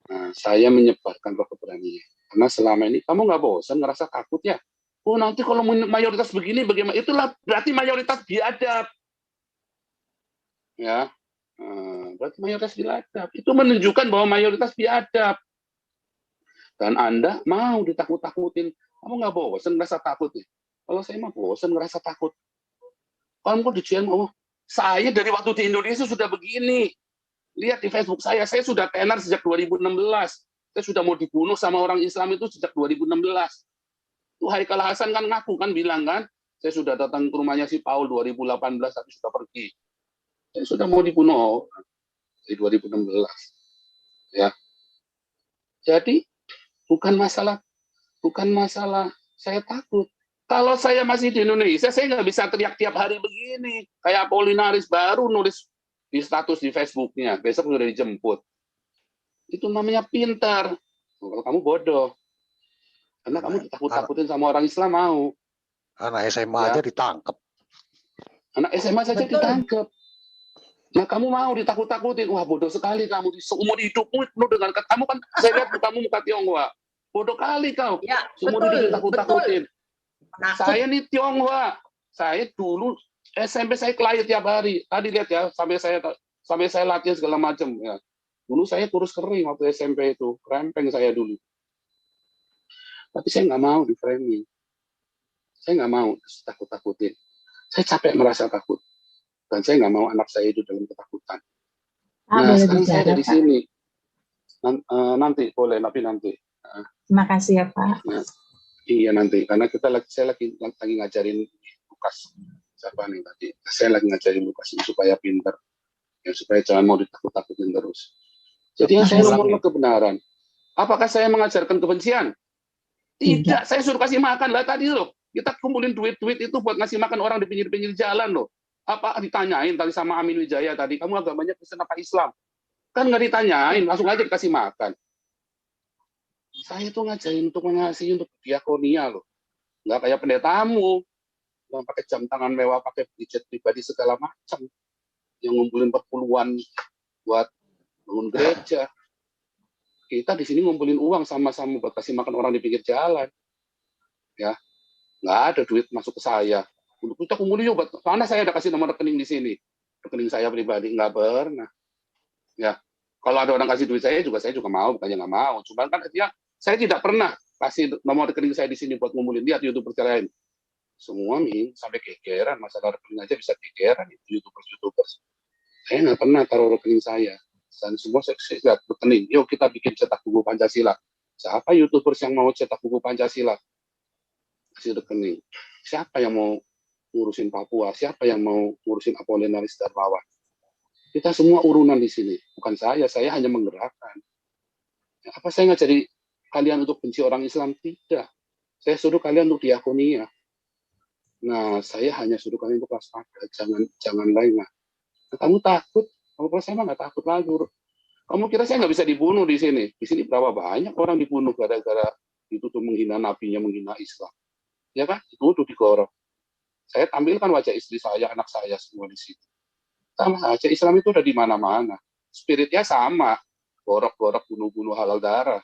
Nah, saya menyebarkan keberanian. Karena selama ini kamu nggak bosan, ngerasa takut ya? Oh, nanti kalau mayoritas begini bagaimana? Itulah berarti mayoritas biadab. Ya, berarti mayoritas biadab. Itu menunjukkan bahwa mayoritas biadab. Dan Anda mau ditakut-takutin. Kamu nggak bosan ngerasa takut ya? Kalau saya mah bosan ngerasa takut. Kamu kok dijual, oh, saya dari waktu di Indonesia sudah begini. Lihat di Facebook saya sudah tenar sejak 2016. Saya sudah mau dibunuh sama orang Islam itu sejak 2016. Itu Haikal Hasan kan ngaku kan bilang kan, saya sudah datang ke rumahnya si Paul 2018 tapi sudah pergi. Saya sudah mau dibunuh di 2016. Ya. Jadi bukan masalah saya takut. Kalau saya masih di Indonesia, saya nggak bisa teriak tiap hari begini. Kayak Apolinaris baru nulis di status di Facebooknya, besok sudah dijemput. Itu namanya pintar. Kalau kamu bodoh. Karena kamu ditakut-takutin sama orang Islam mau. Anak SMA aja ditangkap. Anak SMA saja ditangkap. Nah, kamu mau ditakut-takutin. Wah, bodoh sekali kamu. Seumur hidupmu penuh dengan kamu kan, saya lihat kamu muka Tionghoa. Bodoh kali kau. Ya, seumur hidup ditakut-takutin. Saya nih Tionghoa. Saya dulu SMP saya kelahi tiap hari. Tadi lihat ya, sampai saya latihan segala macam ya. Dulu saya kurus kering waktu SMP itu, krempeng saya dulu. Tapi saya nggak mau di framing. Saya nggak mau takut-takutin. Saya capek merasa takut. Dan saya nggak mau anak saya itu dalam ketakutan. Nah, sekarang saya ada di sini. Nanti boleh, tapi nanti. Terima kasih ya Pak. Nah, iya nanti, karena saya lagi ngajarin Lukas. Siapa nih tadi? Saya lagi ngajarin Lukas supaya pintar. Ya, supaya jangan mau ditakut-takutin terus. Jadi yang saya ngomong kebenaran. Apakah saya mengajarkan kebencian? Tidak, saya suruh kasih makan lah tadi loh. Kita kumpulin duit-duit itu buat ngasih makan orang di pinggir-pinggir jalan loh. Apa ditanyain tadi sama Amin Wijaya tadi, kamu agamanya Kristen apa Islam? Kan nggak ditanyain, langsung aja dikasih makan. Saya tuh ngajarin untuk mengasihi untuk diakonia loh. Nggak kayak pendetamu yang pakai jam tangan mewah, pakai gadget pribadi segala macam. Yang ngumpulin perpuluhan buat bangun gereja. Kita di sini ngumpulin uang sama-sama buat kasih makan orang di pinggir jalan. Ya, nggak ada duit masuk ke saya. Untuk kita kumpulin buat mana saya ada kasih nomor rekening di sini. Rekening saya pribadi nggak pernah. Ya, kalau ada orang kasih duit saya juga mau, bukannya nggak mau. Cuma kan dia, saya tidak pernah kasih nomor rekening saya di sini buat ngumpulin. Lihat YouTuber lain. Semua nih sampai gegeran, masalah rekening aja bisa gegeran itu YouTubers. Saya nggak pernah taruh rekening saya. Dan semua saya lihat rekening. Yuk kita bikin cetak buku Pancasila. Siapa YouTubers yang mau cetak buku Pancasila? Kasih rekening. Siapa yang mau ngurusin Papua? Siapa yang mau ngurusin Apolinaris Darmawan? Kita semua urunan di sini. Bukan saya hanya menggerakkan. Ya, apa saya ngajari kalian untuk benci orang Islam? Tidak. Saya suruh kalian untuk diakonia. Nah, saya hanya suruh kalian untuk waspada. Jangan lengah. Nah, kamu takut? Kalau saya mah nggak takut lagi. Kamu kira saya nggak bisa dibunuh di sini? Di sini berapa banyak orang dibunuh gara-gara itu tuh menghina nabinya, menghina Islam. ya kan? Dituduh, digorok. Saya tampilkan wajah istri saya, anak saya semua di situ. Sama saja, Islam itu udah di mana-mana. Spiritnya sama, gorok-gorok, bunuh-bunuh halal darah.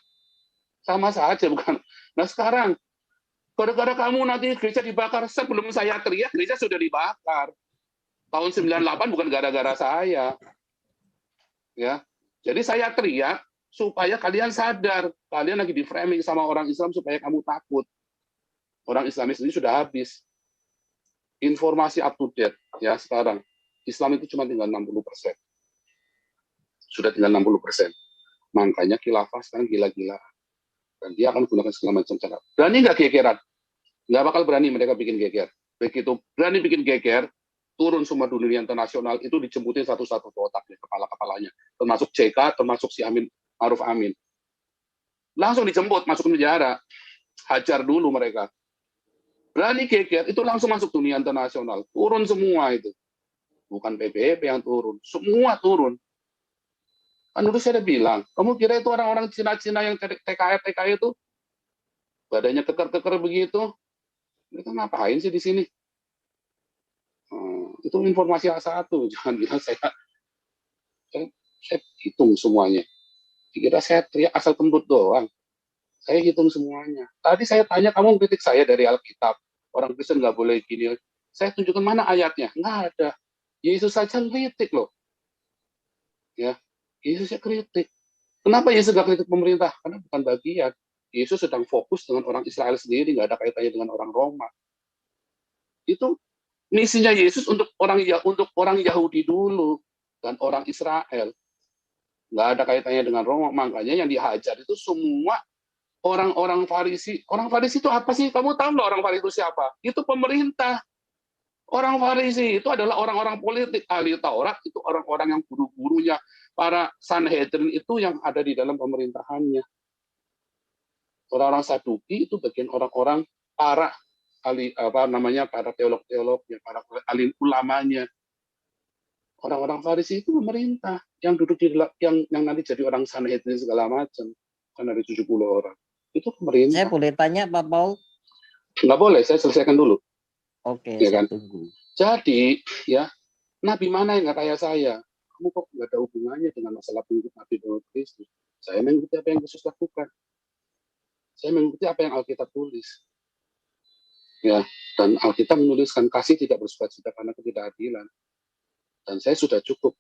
Sama saja, bukan? Nah sekarang, gara-gara kamu nanti gereja dibakar, sebelum saya teriak, gereja sudah dibakar. Tahun 98 bukan gara-gara saya. Ya, jadi saya teriak supaya kalian sadar, kalian lagi di framing sama orang Islam supaya kamu takut. Orang Islamis ini sudah habis. Informasi up to date ya sekarang. Islam itu cuma tinggal 60%. Sudah tinggal 60%. Makanya khilafah sekarang gila-gila. Dan dia akan gunakan segala macam cara. Berani nggak gegeran? Nggak bakal berani mereka bikin geger. Begitu berani bikin geger, turun semua dunia internasional itu dijemputin satu-satu ke otaknya, kepala-kepalanya. Termasuk JK, termasuk si Amin, Ma'ruf Amin. Langsung dijemput, masuk ke penjara. Hajar dulu mereka. Berani geger, itu langsung masuk dunia internasional. Turun semua itu. Bukan PBB yang turun. Semua turun. Kan dulu saya udah bilang, kamu kira itu orang-orang Cina-Cina yang TKI itu? Badannya keker-keker begitu. Mereka ngapain sih di sini? Itu informasi A1. Jangan bilang saya hitung semuanya. Dikira saya teriak asal kentut doang. Saya hitung semuanya. Tadi saya tanya, kamu kritik saya dari Alkitab. Orang Kristen nggak boleh gini. Saya tunjukkan mana ayatnya. Nggak ada. Yesus saja kritik loh. Ya, Yesusnya kritik. Kenapa Yesus nggak kritik pemerintah? Karena bukan bagian. Yesus sedang fokus dengan orang Israel sendiri, nggak ada kaitannya dengan orang Roma. Itu misinya Yesus untuk orang Yahudi dulu dan orang Israel. Nggak ada kaitannya dengan Roma. Makanya yang dihajar itu semua orang-orang Farisi. Orang Farisi itu apa sih? Kamu tahu nggak orang Farisi itu siapa? Itu pemerintah. Orang Farisi itu adalah orang-orang politik. Ahli Taurat itu orang-orang yang guru-gurunya. Para Sanhedrin itu yang ada di dalam pemerintahannya. Orang-orang Saduki itu bagian orang-orang para ahli para teolog-teolog, para ahli ulamanya. Orang-orang Farisi itu pemerintah yang duduk di yang nanti jadi orang Sanhedrin segala macam. Kan ada 70 orang. Itu pemerintah. Saya boleh tanya Pak Paul? Nggak boleh, saya selesaikan dulu. Oke, ya kan? Tunggu. Jadi, ya, Nabi mana yang nggak kayak saya? Kamu kok nggak ada hubungannya dengan masalah pengikut Nabi Muhammad Kristus? Saya mengikuti apa yang Yesus lakukan. Saya mengikuti apa yang Alkitab tulis. Ya, dan Alkitab menuliskan kasih tidak bersukacita karena ketidakadilan. Dan saya sudah cukup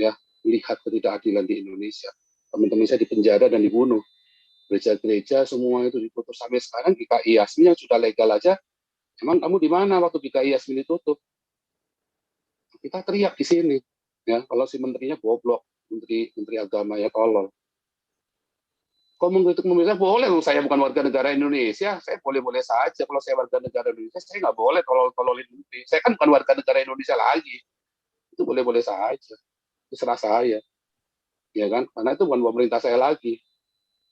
ya melihat ketidakadilan di Indonesia. Teman-teman saya dipenjara dan dibunuh. Gereja-gereja semua itu ditutup sampai sekarang. GKI Yasmin yang sudah legal aja, emang kamu di mana waktu GKI Yasmin ditutup? Kita teriak di sini, ya. Kalau si menterinya goblok, menteri agama ya tolol. Kalau mengkritik pemerintah boleh, saya bukan warga negara Indonesia, saya boleh-boleh saja. Kalau saya warga negara Indonesia, saya nggak boleh tololin menteri. Saya kan bukan warga negara Indonesia lagi, itu boleh-boleh saja. Terserah saya, ya kan? Karena itu bukan pemerintah saya lagi.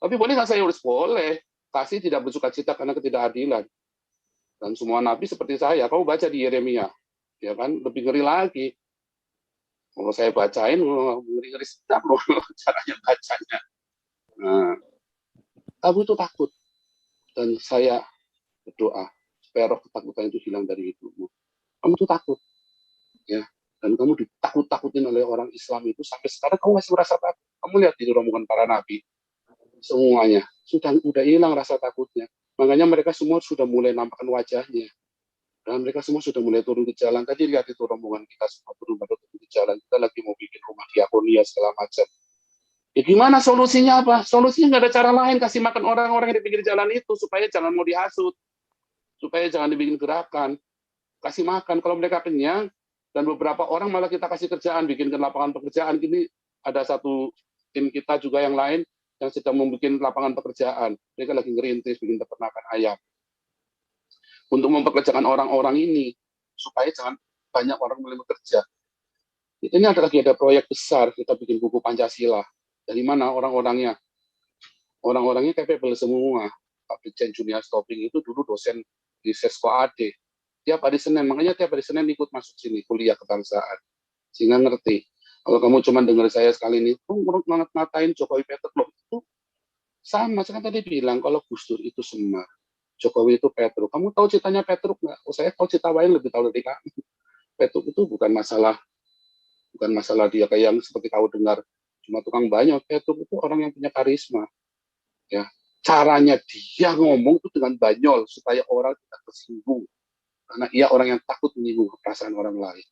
Tapi boleh nggak saya urus? Boleh. Kasih tidak bersukacita karena ketidakadilan. Dan semua nabi seperti saya. Kamu baca di Yeremia, ya kan? Lebih ngeri lagi. Kalau saya bacain, ngeri-ngeri sedap loh caranya bacanya. Nah, kamu itu takut. Dan saya berdoa supaya roh ketakutan itu hilang dari hidupmu. Kamu itu takut, ya. Dan kamu ditakut-takutin oleh orang Islam itu sampai sekarang kamu masih merasa takut. Kamu lihat di rombongan para nabi. Semuanya sudah hilang rasa takutnya. Makanya mereka semua sudah mulai nampakkan wajahnya. Dan mereka semua sudah mulai turun ke jalan. Tadi lihat itu rombongan kita semua turun ke jalan. Kita lagi mau bikin rumah diakonia segala macam. Ya gimana solusinya apa? Solusinya nggak ada cara lain. Kasih makan orang-orang yang di pinggir jalan itu supaya jangan mau dihasut. Supaya jangan dibikin gerakan. Kasih makan. Kalau mereka kenyang, dan beberapa orang malah kita kasih kerjaan, bikinkan lapangan pekerjaan. Gini ada satu tim kita juga yang lain yang sedang membuat lapangan pekerjaan. Mereka lagi ngerintis bikin peternakan ayam. Untuk mempekerjakan orang-orang ini, supaya jangan banyak orang mulai bekerja. Ini ada proyek besar, kita bikin buku Pancasila. Dari mana orang-orangnya? Orang-orangnya capable semua. Pak Brigjen Junior Stopping itu dulu dosen di Sesko AD. Tiap hari Senin, makanya tiap hari Senin ikut masuk sini, kuliah kebangsaan. Sehingga ngerti. Kalau kamu cuma dengar saya sekali ini, ngatain Jokowi Peter loh, itu sama. Saya tadi bilang kalau Gus Dur itu Semar, Jokowi itu Petruk. Kamu tahu ceritanya Petruk nggak? Oh, saya tahu cerita lain lebih tahu dari kamu. Petruk itu bukan masalah dia kayak yang seperti kau dengar cuma tukang banyak. Petruk itu orang yang punya karisma. Ya, caranya dia ngomong itu dengan banyol supaya orang tidak tersinggung. Karena ia orang yang takut menyinggung perasaan orang lain.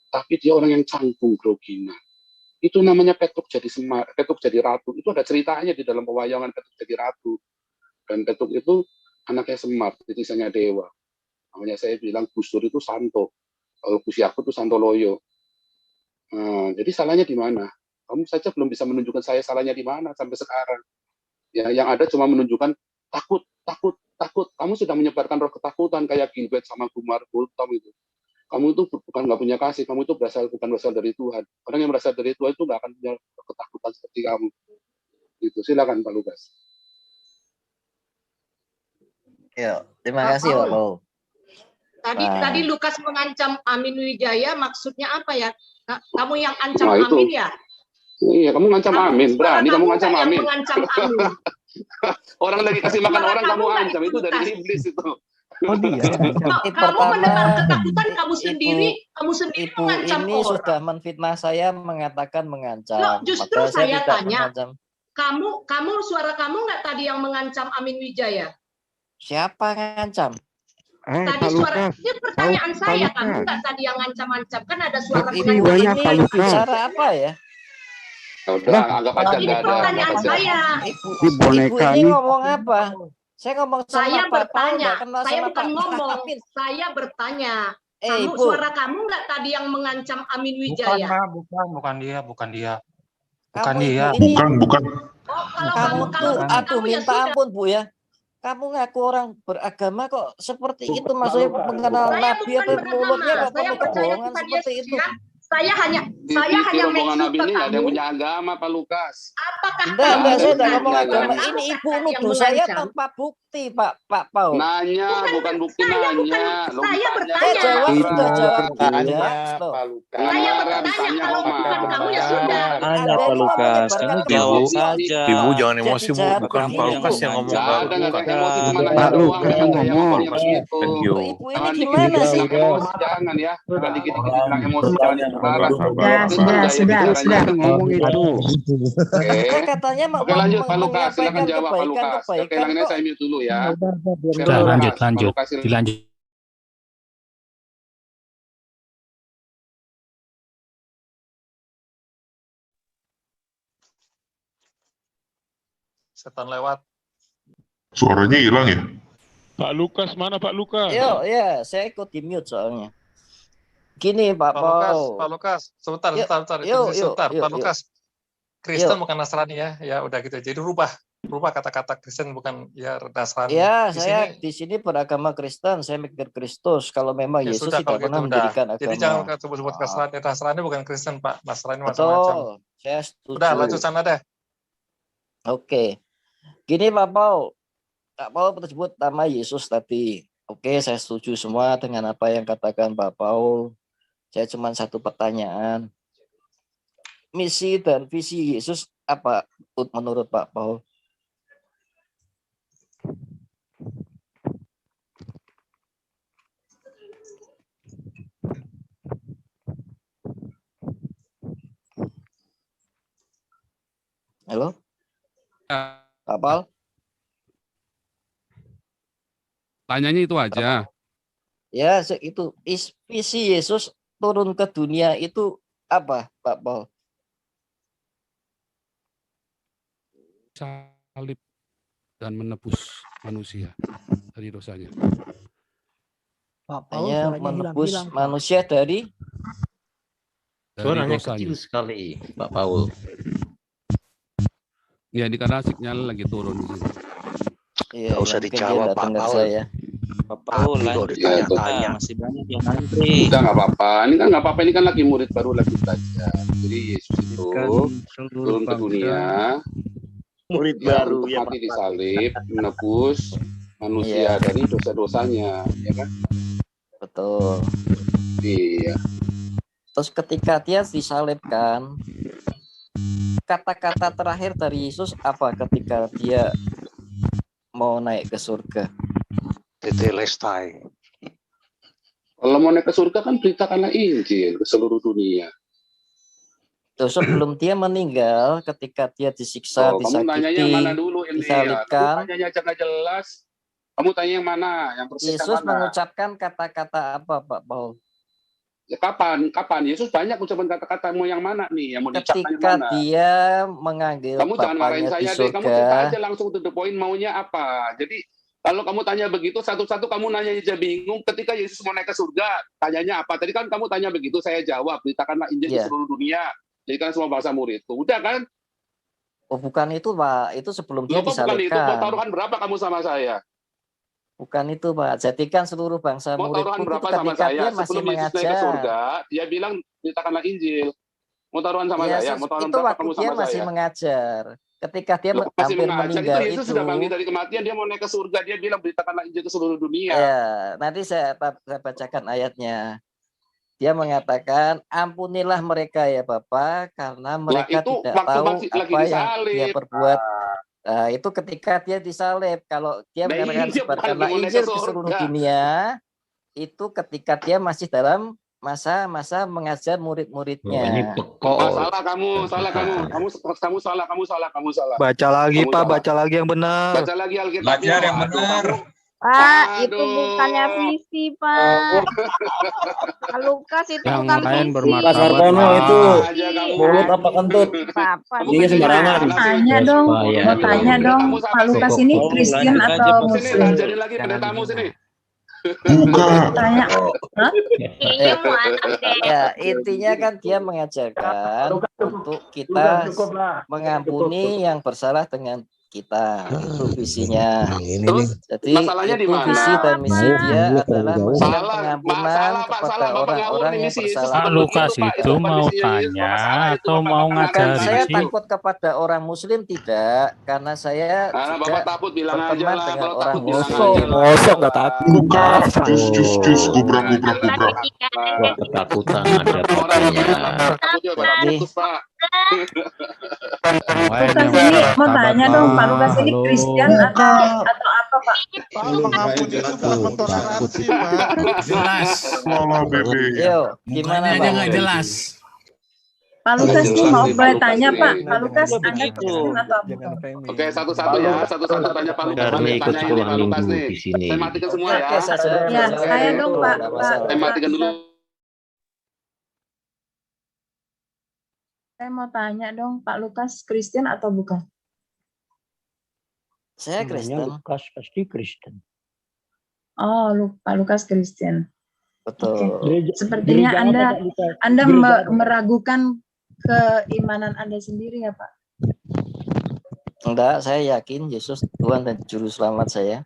Tapi dia orang yang canggung groginan. Itu namanya Petruk jadi semar, Petruk jadi ratu. Itu ada ceritanya di dalam pewayangan Petruk jadi ratu. Dan Petruk itu anaknya Semar, titisannya dewa. Namanya saya bilang Gus Dur itu Santo. Kalau Gus Yakut itu Santo Loyo. Jadi salahnya di mana? Kamu saja belum bisa menunjukkan saya salahnya di mana sampai sekarang. Ya, yang ada cuma menunjukkan takut. Kamu sudah menyebarkan roh ketakutan kayak Gilbert sama Gumar Gultom itu. Kamu itu bukan nggak punya kasih, kamu itu bukan berasal dari Tuhan. Orang yang berasal dari Tuhan itu nggak akan punya ketakutan seperti kamu. Itu silakan Pak Lukas. Ya, terima kasih Pak Paul. Tadi Lukas mengancam Amin Wijaya, maksudnya apa ya? Kamu yang ancam Amin ya? Iya, kamu ngancam Amin, berani kamu ngancam Amin. Mengancam Amin. Orang lagi kasih makan orang kamu ancam, itu dari iblis itu. Oh dia. Kamu menebar ketakutan kamu sendiri mengancam ini orang. Sudah menfitnah saya mengatakan mengancam. Loh, justru saya tanya, mengancam. kamu suara kamu nggak tadi yang mengancam Amin Wijaya? Siapa ngancam? Tadi suara, ini pertanyaan saya, kamu nggak tadi yang ngancam-ngancam, kan ada suara Ini bicara apa ya? Udah, anggap aja nggak ada. Pertanyaan saya. Ibu ini ngomong apa? Saya ngomong sama Saya Pak Paul, bertanya, nggak kenal saya sama bukan Pak ngomong, Amin. saya bertanya. Ibu. Suara kamu nggak tadi yang mengancam Amin Wijaya? Bukan dia. Bukan. Kamu tuh, aduh minta ampun Bu ya. Kamu ngaku orang beragama kok seperti itu, maksudnya mengenal Nabi atau mulutnya kok penuh kebohongan seperti itu. Saya hanya rombongan Nabi ini nggak ada yang punya agama Pak Lukas. Apakah Enggak, saya tidak ngomong agama. Ini ibu nuduh saya tanpa bukti, Pak Paul. Nanya, bukan bukti nanya. Saya bertanya. Jawab sudah jawab. Pak Lukas. Saya bertanya, kalau bukan kamu ya sudah. Tanya Pak Lukas, kamu jawab saja. Ibu jangan emosi Bu, bukan Pak Lukas yang ngomong. Pak Lukas yang ngomong. Ibu ini gimana sih? Jangan ya, dikit-dikit bilang emosi, jangan Sudah. Ngomong itu. Kan katanya mau Oke, lanjut Pak Lukas, silakan jawab Pak Lukas. Oke, lainnya saya mute dulu ya. Lanjut. Dilanjut. Setan lewat. Suaranya hilang ya? Pak Lukas, mana Pak Lukas? Yo, ya, saya ikut di mute soalnya. Gini Pak Paul. Pak Lukas, sebentar. Pak Lukas, Kristen bukan Nasrani ya. Ya udah gitu. Jadi rubah kata-kata Kristen bukan ya Nasrani. Ya, saya di sini beragama Kristen, saya mikir Kristus. Kalau memang ya Yesus sudah, tidak pernah mendirikan agama. Jadi jangan sebut Nasrani bukan Kristen Pak. Nasrani macam-macam. Betul, saya setuju. Udah lanjut sana deh. Oke. Gini Pak Paul tersebut nama Yesus tadi. Oke, saya setuju semua dengan apa yang katakan Pak Paul. Saya cuma satu pertanyaan. Misi dan visi Yesus apa menurut Pak Paul? Halo? Pak Paul? Tanyanya itu aja. Ya, itu visi Yesus turun ke dunia itu apa, Pak Paul? Salib dan menebus manusia dari dosanya. Pak Paul hanya menebus manusia dari suaranya dosanya. kecil sekali, Pak Paul. Ya, ini karena sinyal lagi turun di sini. Iya, nggak usah dijawab Pak Paul. Pak Paul ditanya-tanya, masih banyak yang antri. Udah nggak apa-apa, ini kan lagi murid baru lagi belajar. Jadi Yesus itu turun ke dunia, murid baru ya, mati disalib, menebus manusia dari dosa-dosanya, ya kan? Betul. Iya. Terus ketika dia disalibkan, kata-kata terakhir dari Yesus apa ketika dia mau naik ke surga. Tetelestai. Kalau mau naik ke surga kan beritakanlah Injil ke seluruh dunia. Tuh, sebelum dia meninggal, ketika dia disiksa, Kamu nanyanya yang mana disakiti, dulu ini? disalibkan, Tanyanya aja nggak jelas. Kamu tanya yang mana? Yang persis yang Yesus mana? mengucapkan kata-kata apa, Pak Paul? Ya, kapan? Yesus banyak ucapan kata-katamu yang mana nih? Yang mau diucapkan yang Ketika mana? dia memanggil Kamu jangan marahin Bapaknya di saya deh. Kamu cerita surga, aja langsung to the point maunya apa. Jadi kalau kamu tanya begitu satu-satu kamu nanya aja bingung. Ketika Yesus mau naik ke surga, tanyanya apa? Tadi kan kamu tanya begitu, saya jawab. Beritakanlah Injil ke seluruh dunia. Jadikan semua bangsa muridku. Udah kan? Oh, bukan itu, Pak. Itu sebelum dia Loh, kok bukan itu? Mau disalibkan. taruhan berapa kamu sama saya? Bukan itu, Pak. Jadikan seluruh bangsa Mau taruhan muridku itu berapa sama ketika saya? dia masih Sebelum Yesus naik ke mengajar. surga, dia bilang beritakanlah Injil. Mau taruhan sama Ya, saya? Mau taruhan itu berapa waktu kamu dia sama masih saya? mengajar. Ketika dia Loh, masih hampir mengajar meninggal itu Yesus sudah bangkit dari kematian, dia mau naik ke surga, dia bilang beritakanlah Injil ke seluruh dunia. Ya, nanti saya bacakan ayatnya. Dia mengatakan, ampunilah mereka ya Bapa, karena mereka itu tidak waktu tahu masih lagi apa yang disalib. dia perbuat. Nah, itu ketika dia disalib. Kalau dia Nah, mengatakan iya, sebarkanlah bukan mau naik Injil ke ke seluruh surga. dunia, itu ketika dia masih dalam masa-masa mengajar murid-muridnya. Salah kamu salah. Baca lagi, Kamu Pak. salah. Baca lagi yang benar. Baca lagi Alkitabnya. Belajar yang benar. Pak, itu bukannya visi, Pak. Pak Lukas itu Yang bukan lain visi. bermartabat, Pak Sartono Pak. itu Visi. mulut apa kentut? Bapak Dia sembarangan. Tanya dong, mau tanya dong, Pak Lukas ini Kristen atau Muslim? Ajarin lagi pendetamu sini. Tanya. Hah? Ya, intinya kan dia mengajarkan untuk kita mengampuni yang bersalah dengan kita. Itu visinya. Jadi masalahnya di itu mana? visi dan misi dia adalah memberikan Salah, pengampunan kepada orang-orang yang bersalah. Pak Lukas itu mau tanya atau mau Bukan, ngajarin saya sih? takut kepada orang Muslim tidak, karena saya Bapak juga takut bilang aja berteman lah. dengan Kalau orang takut bilang Muslim. aja lah. Mosok gak takut. Jus, gubrak. Wah, ketakutan ada papanya. Lukas ini mau tanya dong, Pak Lukas ini Kristen atau apa, Pak? Jelas. Lala bebe. Yo, gimana Mukanya aja Bang? nggak jelas. Pak Lukas nih mau boleh tanya, Pak. Pak Lukas Anda Kristen atau apa? Oke, satu-satu ya. Satu-satu tanya Pak Lukas. Karena ikut Tanya ini sekolah Pak Lukas minggu nih. di sini. Saya matikan semua ya. Oke, Ya, saya dong, Pak. Saya matikan dulu. Saya mau tanya dong, Pak Lukas Kristen atau bukan? Saya Kristen. Lukas pasti Kristen. Oh, Pak Lukas Kristen. Betul. Sepertinya Gereja Anda apa, Pak Lukas? Anda Gereja apa? meragukan keimanan Anda sendiri ya, Pak? Enggak, saya yakin Yesus Tuhan dan Juru Selamat saya.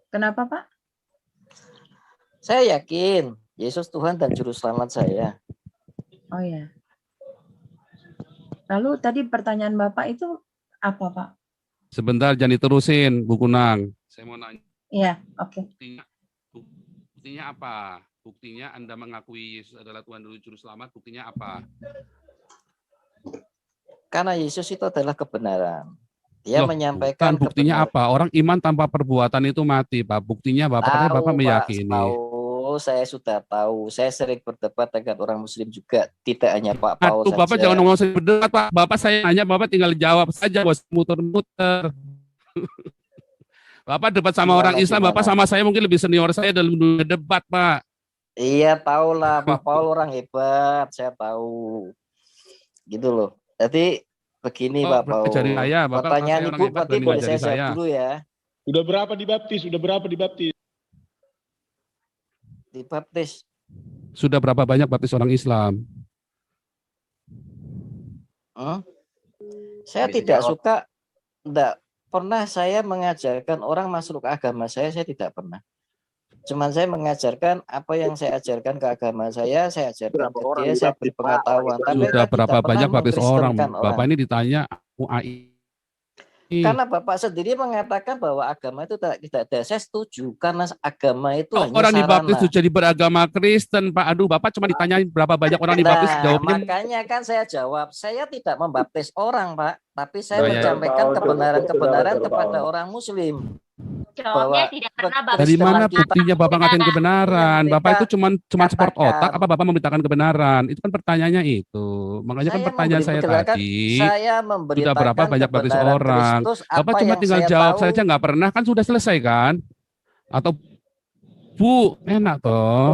Kenapa, Pak? Saya yakin Yesus Tuhan dan Juru Selamat saya. Oh ya. Lalu tadi pertanyaan Bapak itu apa, Pak? Sebentar, jangan diterusin, Bu Kunang. Saya mau nanya. Iya, oke. Buktinya apa? Buktinya Anda mengakui Yesus adalah Tuhan dan Juru Selamat, buktinya apa? Karena Yesus itu adalah kebenaran. Dia Loh, menyampaikan bukan, buktinya apa? Orang iman tanpa perbuatan itu mati, Pak. Buktinya Bapak meyakini. Saya sudah tahu. Saya sering berdebat dengan orang Muslim juga, tidak hanya Pak Paul Aduh, Bapak saja. jangan ngomong saya berdebat, Pak. Bapak saya nanya, Bapak tinggal jawab saja, bos, muter-muter. Bapak debat sama orang Islam, Bapak sama saya mungkin lebih senior saya dalam dunia debat, Pak. Iya, tahulah Pak Paul orang hebat, saya tahu. Gitu loh. Jadi begini Pak Paul. Jadi saya, Bapak pertanyaan saya Ibu orang hebat, berarti berani boleh ngajari saya jawab dulu ya. Udah berapa dibaptis? Dibaptis. Sudah berapa banyak baptis orang Islam? Saya tidak suka, tidak pernah saya mengajarkan orang masuk ke agama saya tidak pernah. Cuman saya mengajarkan apa yang saya ajarkan ke agama saya ajarkan ke dia, saya beri pengetahuan. Tapi Sudah berapa banyak baptis orang? mengkristenkan Bapak ini ditanya UAI. Karena Bapak sendiri mengatakan bahwa agama itu tidak ada. Saya setuju karena agama itu hanya Orang dibaptis sarana. itu jadi beragama Kristen, Pak. Aduh, Bapak cuma ditanyain berapa banyak orang dibaptis, jawabnya Makanya kan saya jawab, saya tidak membaptis orang, Pak, tapi saya Oh, ya. menyampaikan kebenaran-kebenaran kepada orang Muslim. Jawabnya tidak pernah baptis. dari mana kita- buktinya Bapak ngatain kebenaran? Yang Bapak itu cuma support katakan. otak apa Bapak memberitakan kebenaran? Itu kan pertanyaannya itu. Makanya kan pertanyaan saya tadi, saya sudah memberitakan berapa banyak baptis kebenaran orang? Kristus, Bapak apa cuma yang tinggal saya jawab tahu. saja nggak pernah, kan sudah selesai kan? Atau Bu, enak toh.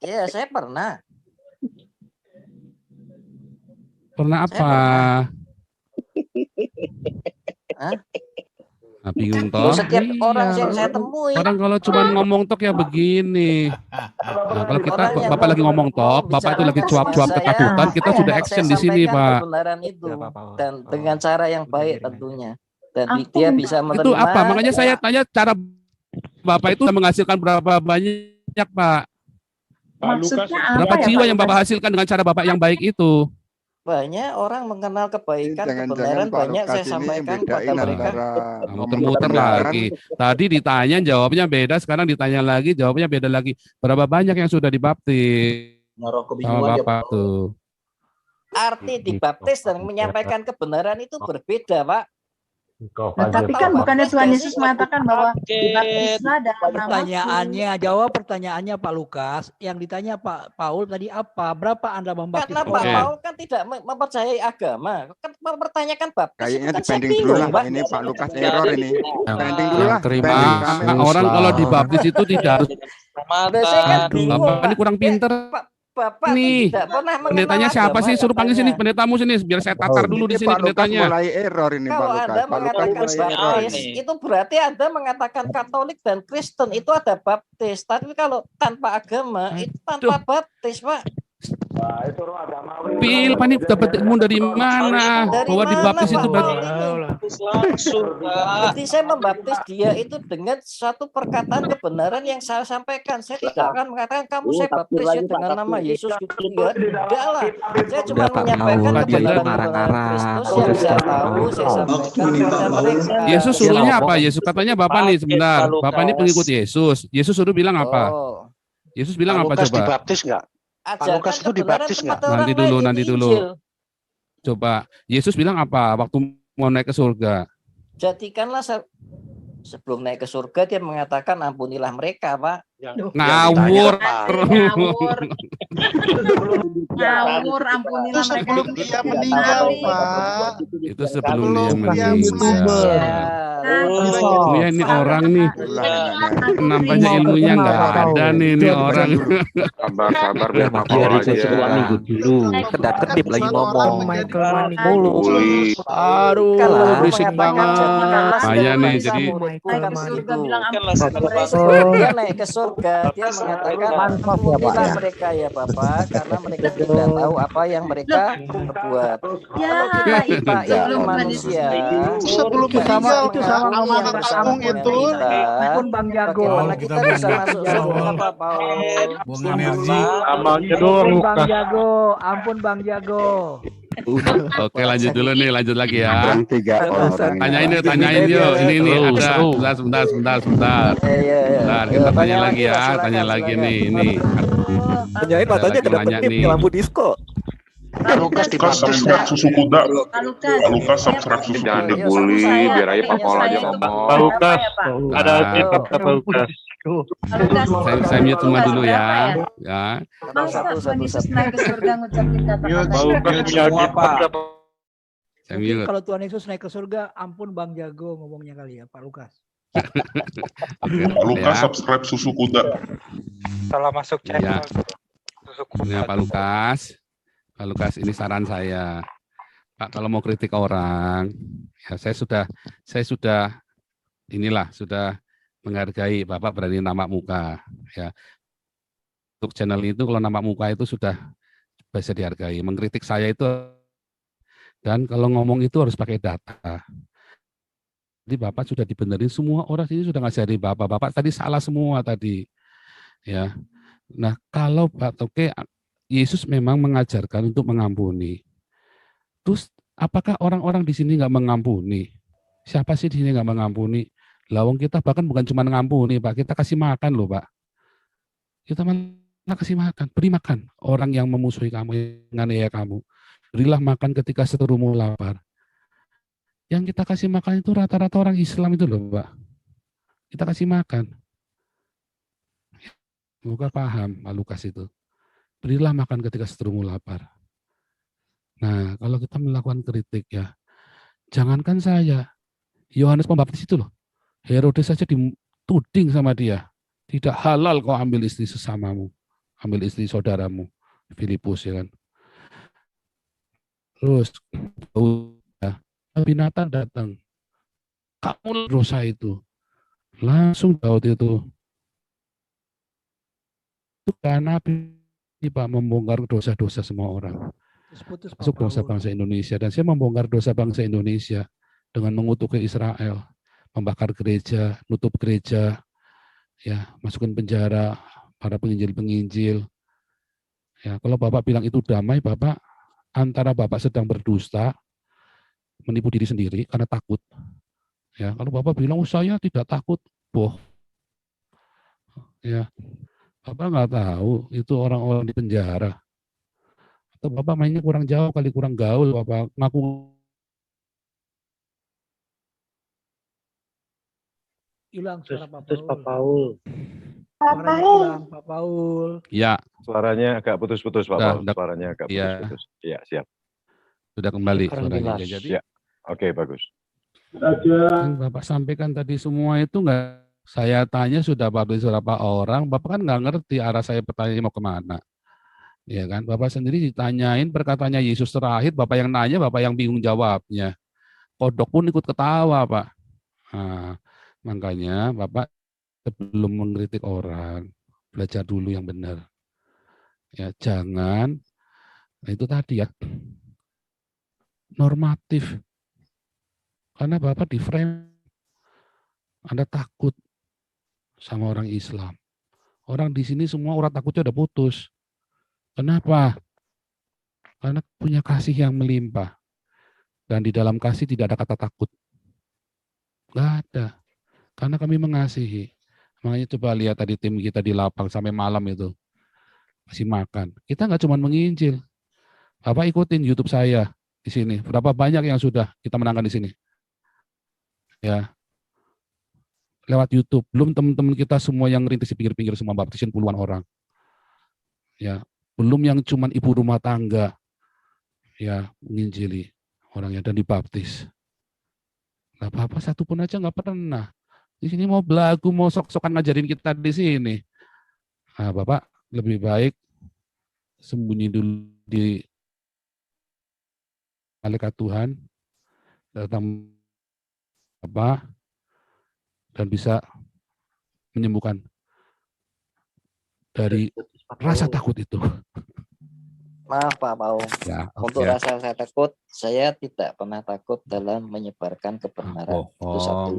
Iya, saya pernah. Pernah apa? Hah? Nah, bingung Loh, toh. setiap orang Iya. yang saya temui. Orang kalau cuma ngomong tok ya begini. Nah, kalau kita Orang yang Bapak lagi ngomong tok, Bapak itu lagi cuap-cuap saya, ketakutan, kita sudah akan action saya di sini, sampaikan Pak. kebenaran itu dan dengan cara yang baik tentunya. Dan dia bisa menerima. Itu apa? Makanya saya tanya cara Bapak itu menghasilkan berapa banyak, Pak? Maksudnya Berapa apa ya, jiwa Pak yang Bapak Lukas? hasilkan dengan cara Bapak yang baik itu? Banyak orang mengenal kebaikan, kebenaran, Pak banyak Lukas saya ini sampaikan bedain kepada mereka. antara Muter-muter lagi. Tadi ditanya jawabnya beda, sekarang ditanya lagi jawabnya beda lagi. Berapa banyak yang sudah dibaptis sama Bapak tuh? Arti dibaptis dan menyampaikan kebenaran itu berbeda, Pak. Nah, tapi kan bukannya Tuhan Yesus mengatakan bahwa dibaptislah dalam namaku. Pertanyaannya Pak Lukas, yang ditanya Pak Paul tadi apa? Berapa Anda membaptis Karena Pak orang? Paul kan tidak mempercayai agama, kan mempertanyakan baptis. Kayaknya itu kan saya dipending dulu bingung, lah Pak. ini Pak Lukas error ini. Pending dulu Yang lah. terima Pending. orang kalau dibaptis itu tidak harus. Nah, saya kan bingung, Bapak ini kurang pinter. Bapak Nih, tidak pernah mengenal pendetanya siapa agama, sih? Suruh panggil sini katanya. pendetamu sini biar saya tatar dulu di Ini sini Pak Lukas pendetanya. mulai error ini Pak Kalau Lukas. Anda Pak Lukas mengatakan mulai error baptis, ini. itu berarti Anda mengatakan Katolik dan Kristen itu ada baptis. Tapi kalau tanpa agama, itu tanpa baptis, Pak. Pil, Pak ini dapat ilmu dari mana? Bahwa dibaptis itu berarti. Jadi saya membaptis dia itu dengan satu perkataan kebenaran yang saya sampaikan. Saya tidak akan mengatakan kamu saya baptis ya dengan nama Yesus gitu. Enggak lah. Saya cuma menyampaikan kebenaran Kristus yang saya tahu, saya sampaikan kepada mereka. Yesus suruhnya apa? Yesus katanya Bapak nih sebentar. Bapak ini pengikut Yesus. Yesus suruh bilang apa? Yesus bilang apa coba? Dibaptis nggak? Pak Lukas itu dibaptis nggak? Nanti dulu. Coba Yesus bilang apa waktu mau naik ke surga? Jadikanlah sebelum naik ke surga dia mengatakan ampunilah mereka, Pak. Ngawur. Ngawur, ampunilah mereka. Sebelum dia meninggal, Pak. Itu sebelum dia meninggal. Ya ini orang nih. Nampaknya ilmunya nggak ada nih ini orang. Sabar biar Paul aja. Minggu dulu. Kedap-kedip lagi ngomong. Mulu. Aduh, berisik banget. Saya nih jadi dia naik ke surga, dia mengatakan ampunilah mereka ya Bapak, karena mereka tidak tahu apa yang mereka perbuat. Kalau kita itu manusia, sebelum meninggal itu sama amanat agung itu. Ampun Bang Jago. Bagaimana kita bisa masuk surga, Pak Paul? Ampun Bang Jago, ampun Bang Jago. Oke lanjut dulu nih, lanjut lagi ya. Tiga orang. Tanyain yuk. Ini ada. Sebentar. Bentar, kita tanya lagi ya. Tanya lagi nih. Ini. Tanyain matanya kedap-kedip di lampu disco. Pak Lukas subscribe susu kuda. Pak Lukas subscribe susu kuda. Jangan dibully, biar aja Pak Paul aja ngomong. Pak Lukas, ada kitab Pak Lukas. Saya mute semua dulu ya. Ya. Masa Tuhan Yesus naik ke surga ngucapin kata-kata. Pak Lukas punya kitab. Saya Mungkin mute. kalau Tuhan Yesus naik ke surga, ampun Bang Jago ngomongnya kali ya, Pak Lukas. Pak Lukas subscribe susu kuda. Salah masuk channel. Ya Pak Lukas. Pak Lukas, ini saran saya. Pak, kalau mau kritik orang, ya saya sudah menghargai Bapak berani nama muka. Ya. Untuk channel itu kalau nama muka itu sudah bisa dihargai. Mengkritik saya itu, dan kalau ngomong itu harus pakai data. Jadi Bapak sudah dibenerin, semua orang sini sudah ngajari Bapak. Bapak tadi salah semua tadi. Ya. Nah, kalau Pak Toke, Yesus memang mengajarkan untuk mengampuni. Terus apakah orang-orang di sini nggak mengampuni? Siapa sih di sini nggak mengampuni? Lawang kita bahkan bukan cuma ngampuni, Pak. Kita kasih makan loh, Pak. Kita malah kasih makan, beri makan orang yang memusuhi kamu, yang menganiaya kamu. Berilah makan ketika seterumu lapar. Yang kita kasih makan itu rata-rata orang Islam itu loh, Pak. Kita kasih makan. Semoga paham Pak Lukas itu. Berilah makan ketika seterumu lapar. Nah, kalau kita melakukan kritik ya, jangankan saya, Yohanes Pembaptis itu loh, Herodes saja dituding sama dia. Tidak halal kau ambil istri sesamamu, ambil istri saudaramu, Filipus ya kan. Terus binatang datang, kamu dosa itu, langsung Daud itu karena Pak membongkar dosa-dosa semua orang, masuk dosa bangsa Indonesia, dan saya membongkar dosa bangsa Indonesia dengan mengutuk Israel, membakar gereja, nutup gereja, ya masukin penjara para penginjil-penginjil. Ya kalau Bapak bilang itu damai, Bapak antara Bapak sedang berdusta, menipu diri sendiri karena takut. Ya, kalau Bapak bilang, saya tidak takut, boh. Ya, Bapak nggak tahu itu orang-orang di penjara. Atau Bapak mainnya kurang jauh kali, kurang gaul, Bapak ngaku. Hilang suara Pak Terus Pak Paul. Paul. Suaranya hilang Pak Paul. Ya. Suaranya agak putus-putus Pak Paul. Udah, Suaranya agak putus-putus. Ya, siap. Sudah kembali suaranya. Jadi, ya. Oke, bagus. Yang Bapak sampaikan tadi semua itu enggak, saya tanya sudah publish berapa orang, Bapak kan nggak ngerti arah saya bertanya mau kemana. Ya kan, Bapak sendiri ditanyain perkataannya Yesus terakhir, Bapak yang nanya, Bapak yang bingung jawabnya. Kodok pun ikut ketawa, Pak. Nah, makanya Bapak sebelum mengkritik orang, belajar dulu yang benar. Ya, jangan, nah itu tadi ya, normatif. Karena Bapak di frame, Anda takut sama orang Islam. Orang di sini semua urat takutnya udah putus. Kenapa? Karena punya kasih yang melimpah. Dan di dalam kasih tidak ada kata takut. Nggak ada. Karena kami mengasihi. Makanya coba lihat tadi tim kita di lapang sampai malam itu. Masih makan. Kita nggak cuma menginjil. Bapak ikutin YouTube saya di sini. Berapa banyak yang sudah kita menangkan di sini? Ya, lewat YouTube. Belum teman-teman kita semua yang rintis di pinggir-pinggir semua baptisin puluhan orang. Ya, belum yang cuman ibu rumah tangga ya menginjili orangnya dan dibaptis. Nggak apa-apa, satu pun aja nggak pernah. Di sini mau belagu, mau sok-sokan ngajarin kita di sini. Nah, Bapak lebih baik sembunyi dulu di malaikat Tuhan, datang apa dan bisa menyembuhkan dari rasa takut itu. Maaf Pak Paul, ya, untuk rasa saya takut, saya tidak pernah takut dalam menyebarkan kebenaran. Itu satu.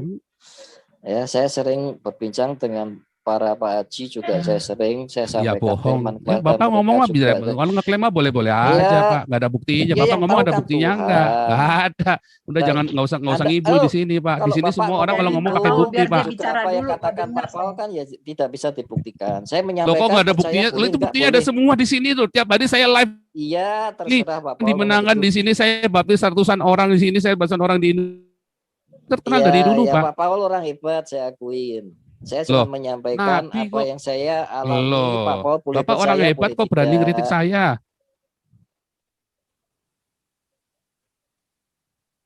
Ya, saya sering berbincang dengan para Pak Haji juga, saya sampaikan. Ya bohong. Ya, Bapak ngomong mah bisa, kalau ngeklaim mah boleh-boleh aja ya, Pak, nggak ada buktinya. Bapak ngomong ada buktinya enggak? Nggak ada. Udah baik. Jangan nggak usah ngibu di sini, Pak. Di sini semua orang kalau ngomong pakai bukti, Pak. Apa yang katakan Pak Paul kan ya tidak bisa dibuktikan. Saya menyampaikan. Loh, kok nggak ada buktinya? Itu buktinya ada semua di sini tuh. Tiap hari saya live. Iya, terserah Pak Paul. Dimenangkan di sini saya baptis ratusan orang di sini, saya baptisan orang di terkenal dari dulu, ya, Pak. Pak Paul orang hebat, saya akuin. Saya cuma menyampaikan apa yang saya alami. Pak Paul, Bapak orang hebat kok berani kritik saya.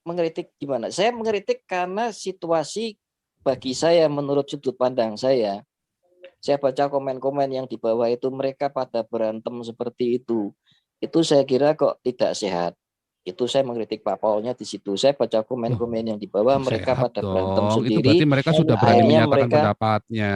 Mengkritik gimana? Saya mengkritik karena situasi bagi saya menurut sudut pandang saya. Saya baca komen-komen yang di bawah itu mereka pada berantem seperti itu. Itu saya kira kok tidak sehat. Itu saya mengkritik Pak Paulnya di situ. Saya baca komen-komen yang di bawah mereka pada berantem sendiri. Itu berarti mereka sudah berani menyatakan pendapatnya.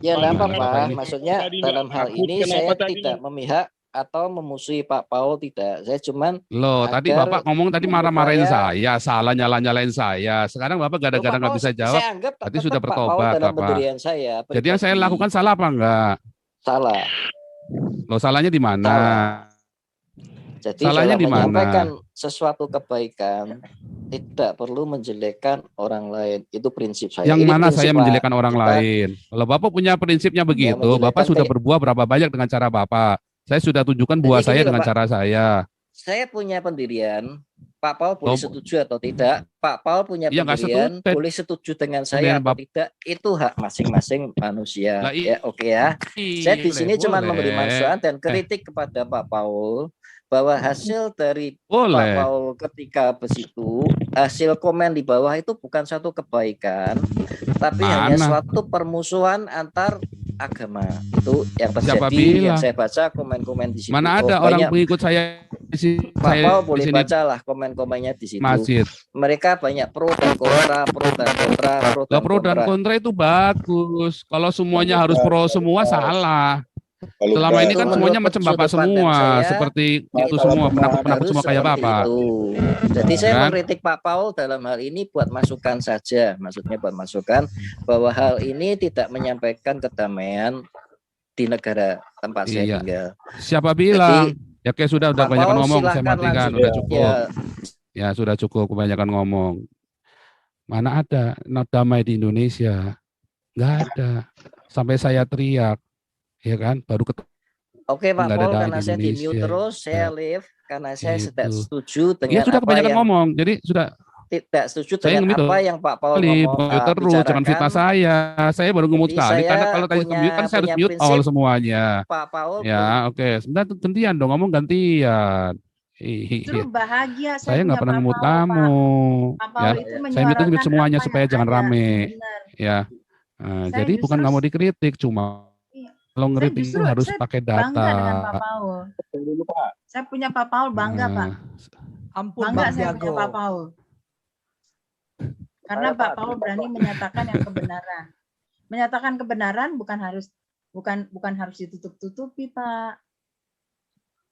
Ya enggak apa-apa. Maksudnya dalam hal ini saya tidak memihak atau memusuhi Pak Paul, tidak. Saya cuman tadi Bapak ngomong tadi marah-marahin saya, salah nyalain saya. Sekarang Bapak gara-gara nggak bisa jawab. Berarti sudah bertobat, Bapak. Jadi yang saya lakukan salah apa enggak? Salah. Salahnya di mana? Jadi Salahnya dalam di mana? menyampaikan sesuatu kebaikan tidak perlu menjelekkan orang lain. Itu prinsip saya. Yang Ini mana prinsip, saya Pak. menjelekkan orang Kita lain? Kalau Bapak punya prinsipnya begitu, Bapak menjelekkan sudah kayak- berbuah berapa banyak dengan cara Bapak. Saya sudah tunjukkan buah Jadi saya gini loh, dengan Pak. cara saya. Saya punya pendirian, Pak Paul boleh Oh. setuju atau tidak. Pak Paul punya Iya, nggak pendirian, setuju. boleh setuju dengan saya Pendirian atau tidak. Itu hak masing-masing manusia. Lah, Ya, oke ya. Saya di sini cuma boleh. memberi masukan dan kritik kepada Pak Paul bahwa hasil dari Pak Boleh. Paul ketika besitu, hasil komen di bawah itu bukan suatu kebaikan, tapi hanya Mana? suatu permusuhan antar agama. Itu yang Siapa terjadi, yang bilang? saya baca komen-komen di situ. Mana Oh, ada orang banyak. pengikut saya di sini? Pak Saya Paul di boleh sini baca lah komen-komennya di situ. masjid. Mereka banyak pro dan kontra, pro dan kontra, pro Lah, dan pro dan kontra. kontra itu bagus. Kalau semuanya harus pro semua salah. Kalau Selama ini kan menurut semuanya macam sudut Bapak pandang semua, saya, seperti itu itu semua, penakut-penakut harus semua kayak seperti Bapak. itu. Jadi saya Kan? mengkritik Pak Paul dalam hal ini buat masukan saja, maksudnya buat masukan bahwa hal ini tidak menyampaikan kedamaian di negara tempat saya Iya. tinggal. Siapa bilang? Ya kayak sudah Pak kebanyakan Paul ngomong, saya silahkan matikan, langsung. udah cukup. Ya, Ya sudah cukup, kebanyakan ngomong. Mana ada damai di Indonesia? Nggak ada. Sampai saya teriak, ya kan? Baru ketemu. oke Pak Nggak ada Paul, damai karena di saya di mute Indonesia. terus, saya leave karena saya tidak Gitu. setuju dengan Ya sudah apa kebanyakan yang ngomong, jadi sudah. tidak setuju Saya dengan nge-mute apa yang Pak Paul kali, ngomong, bukan mute terus, jangan fitnah saya. Saya baru nge-mute Jadi kali, saya karena kalau tadi punya- mute kan saya harus punya mute awal prinsip, semuanya. Pak Paul Ya, oke. Sebentar gantian dong, ngomong gantian. Justru Iya. bahagia Saya nggak punya pernah Pak nge-mute Paul, Pak. kamu. Pak Paul Ya, itu saya menyuarakan mute semuanya apa supaya yang jangan ada, rame. benar. Ya. Saya Jadi bukan justru- nggak mau dikritik, cuma Iya. kalau Saya ngeritik justru itu harus saya pakai bangga data. dengan Pak Paul. Saya punya Pak Paul, bangga Pak. Ampun Bangga Bang saya punya Jago. Pak Paul. Karena Pak Paul berani menyatakan yang kebenaran. Menyatakan kebenaran bukan harus ditutup-tutupi, Pak.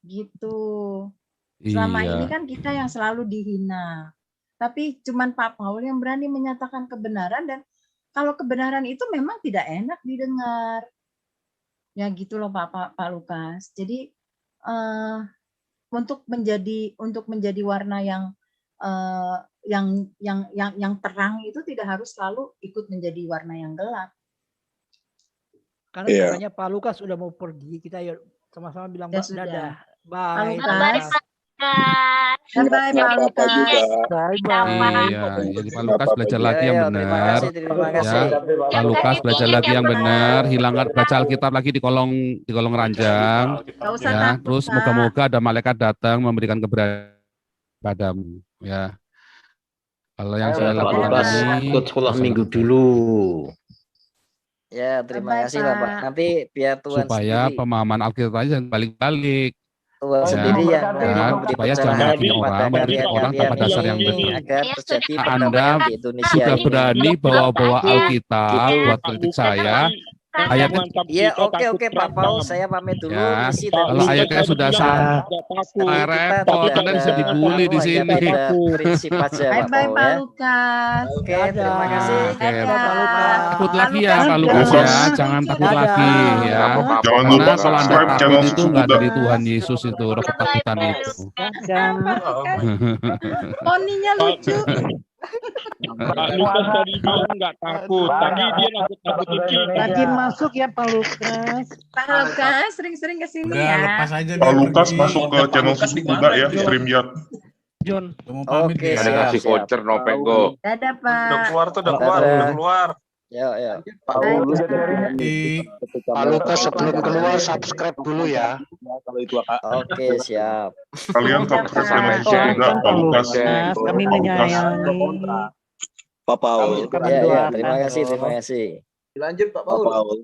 Gitu. Selama Iya. ini kan kita yang selalu dihina. Tapi cuman Pak Paul yang berani menyatakan kebenaran, dan kalau kebenaran itu memang tidak enak didengar. Ya gitu loh Pak Lukas. Jadi untuk menjadi warna yang terang itu tidak harus selalu ikut menjadi warna yang gelap. Karena Iya. katanya Pak Lukas udah mau pergi, kita ya sama-sama bilang Ya sudah. dadah. Pak Bye. Lukas. Bye Pak Lukas. Iya, jadi Pak Lukas belajar lagi yang terima benar. kasih, terima kasih. Ya, Pak Lukas belajar lagi yang benar, hilangkan baca Alkitab lagi di kolong ranjang. Nggak usah Ya, takut, terus Pak. moga-moga ada malaikat datang memberikan keberanian padamu. Ya. Kalau yang saya Pak lakukan Lukas ini ikut sekolah minggu dulu. Ya, terima Bye-bye, kasih lah Pak. Pak. Nanti biar Tuhan supaya sendiri, pemahaman Alkitab aja jangan balik-balik. Tuhan Ya, sendiri yang kan? memberi Supaya pencerahan jangan bikin kepada orang tanpa dasar yang kalian ini benar. agar terjadi Anda perdamaian di Indonesia sudah ini. berani bawa-bawa Alkitab Gitu. buat kritik saya. Ayatnya Ya, oke Pak Paul, saya pamit dulu. ya, Misi dan kalau misi ayatnya kita sudah tidak- sah, kita repot, tidak Anda bisa ada dibully di hanya sini. pada prinsip aja Pak Bye-bye Paul Pak ya. Lukas. Oke, terima kasih. Oke, Dadah. takut lagi ya Pak Lukas ya, jangan takut Dadah. lagi ya. Jangan lupa Karena kalau Anda subscribe takut channel itu Susu nggak Muda. dari Tuhan Yesus itu, roh ketakutan itu. Poninya lucu. Pak Lukas tadi bilang nggak takut. Tadi dia nakut-nakutin kita. Rajin masuk ya Pak Lukas. Pak Lukas sering-sering ke sini Udah, ya. lepas aja Pak Lukas masuk ke channel Susu Muda ya, StreamYard. John. Oke, Ada siap, ngasih siap. voucher no pego. Dadah Pak. Udah keluar tuh, udah keluar. Ya, ya. Pak Lukas sebelum keluar subscribe dulu ya. Oke, siap. Kalian subscribe channel Susu Muda, Pak Lukas. Kami menyayangi. Pak Paul. Ya, ya, terima kasih, terima kasih. Lanjut Pak Paul.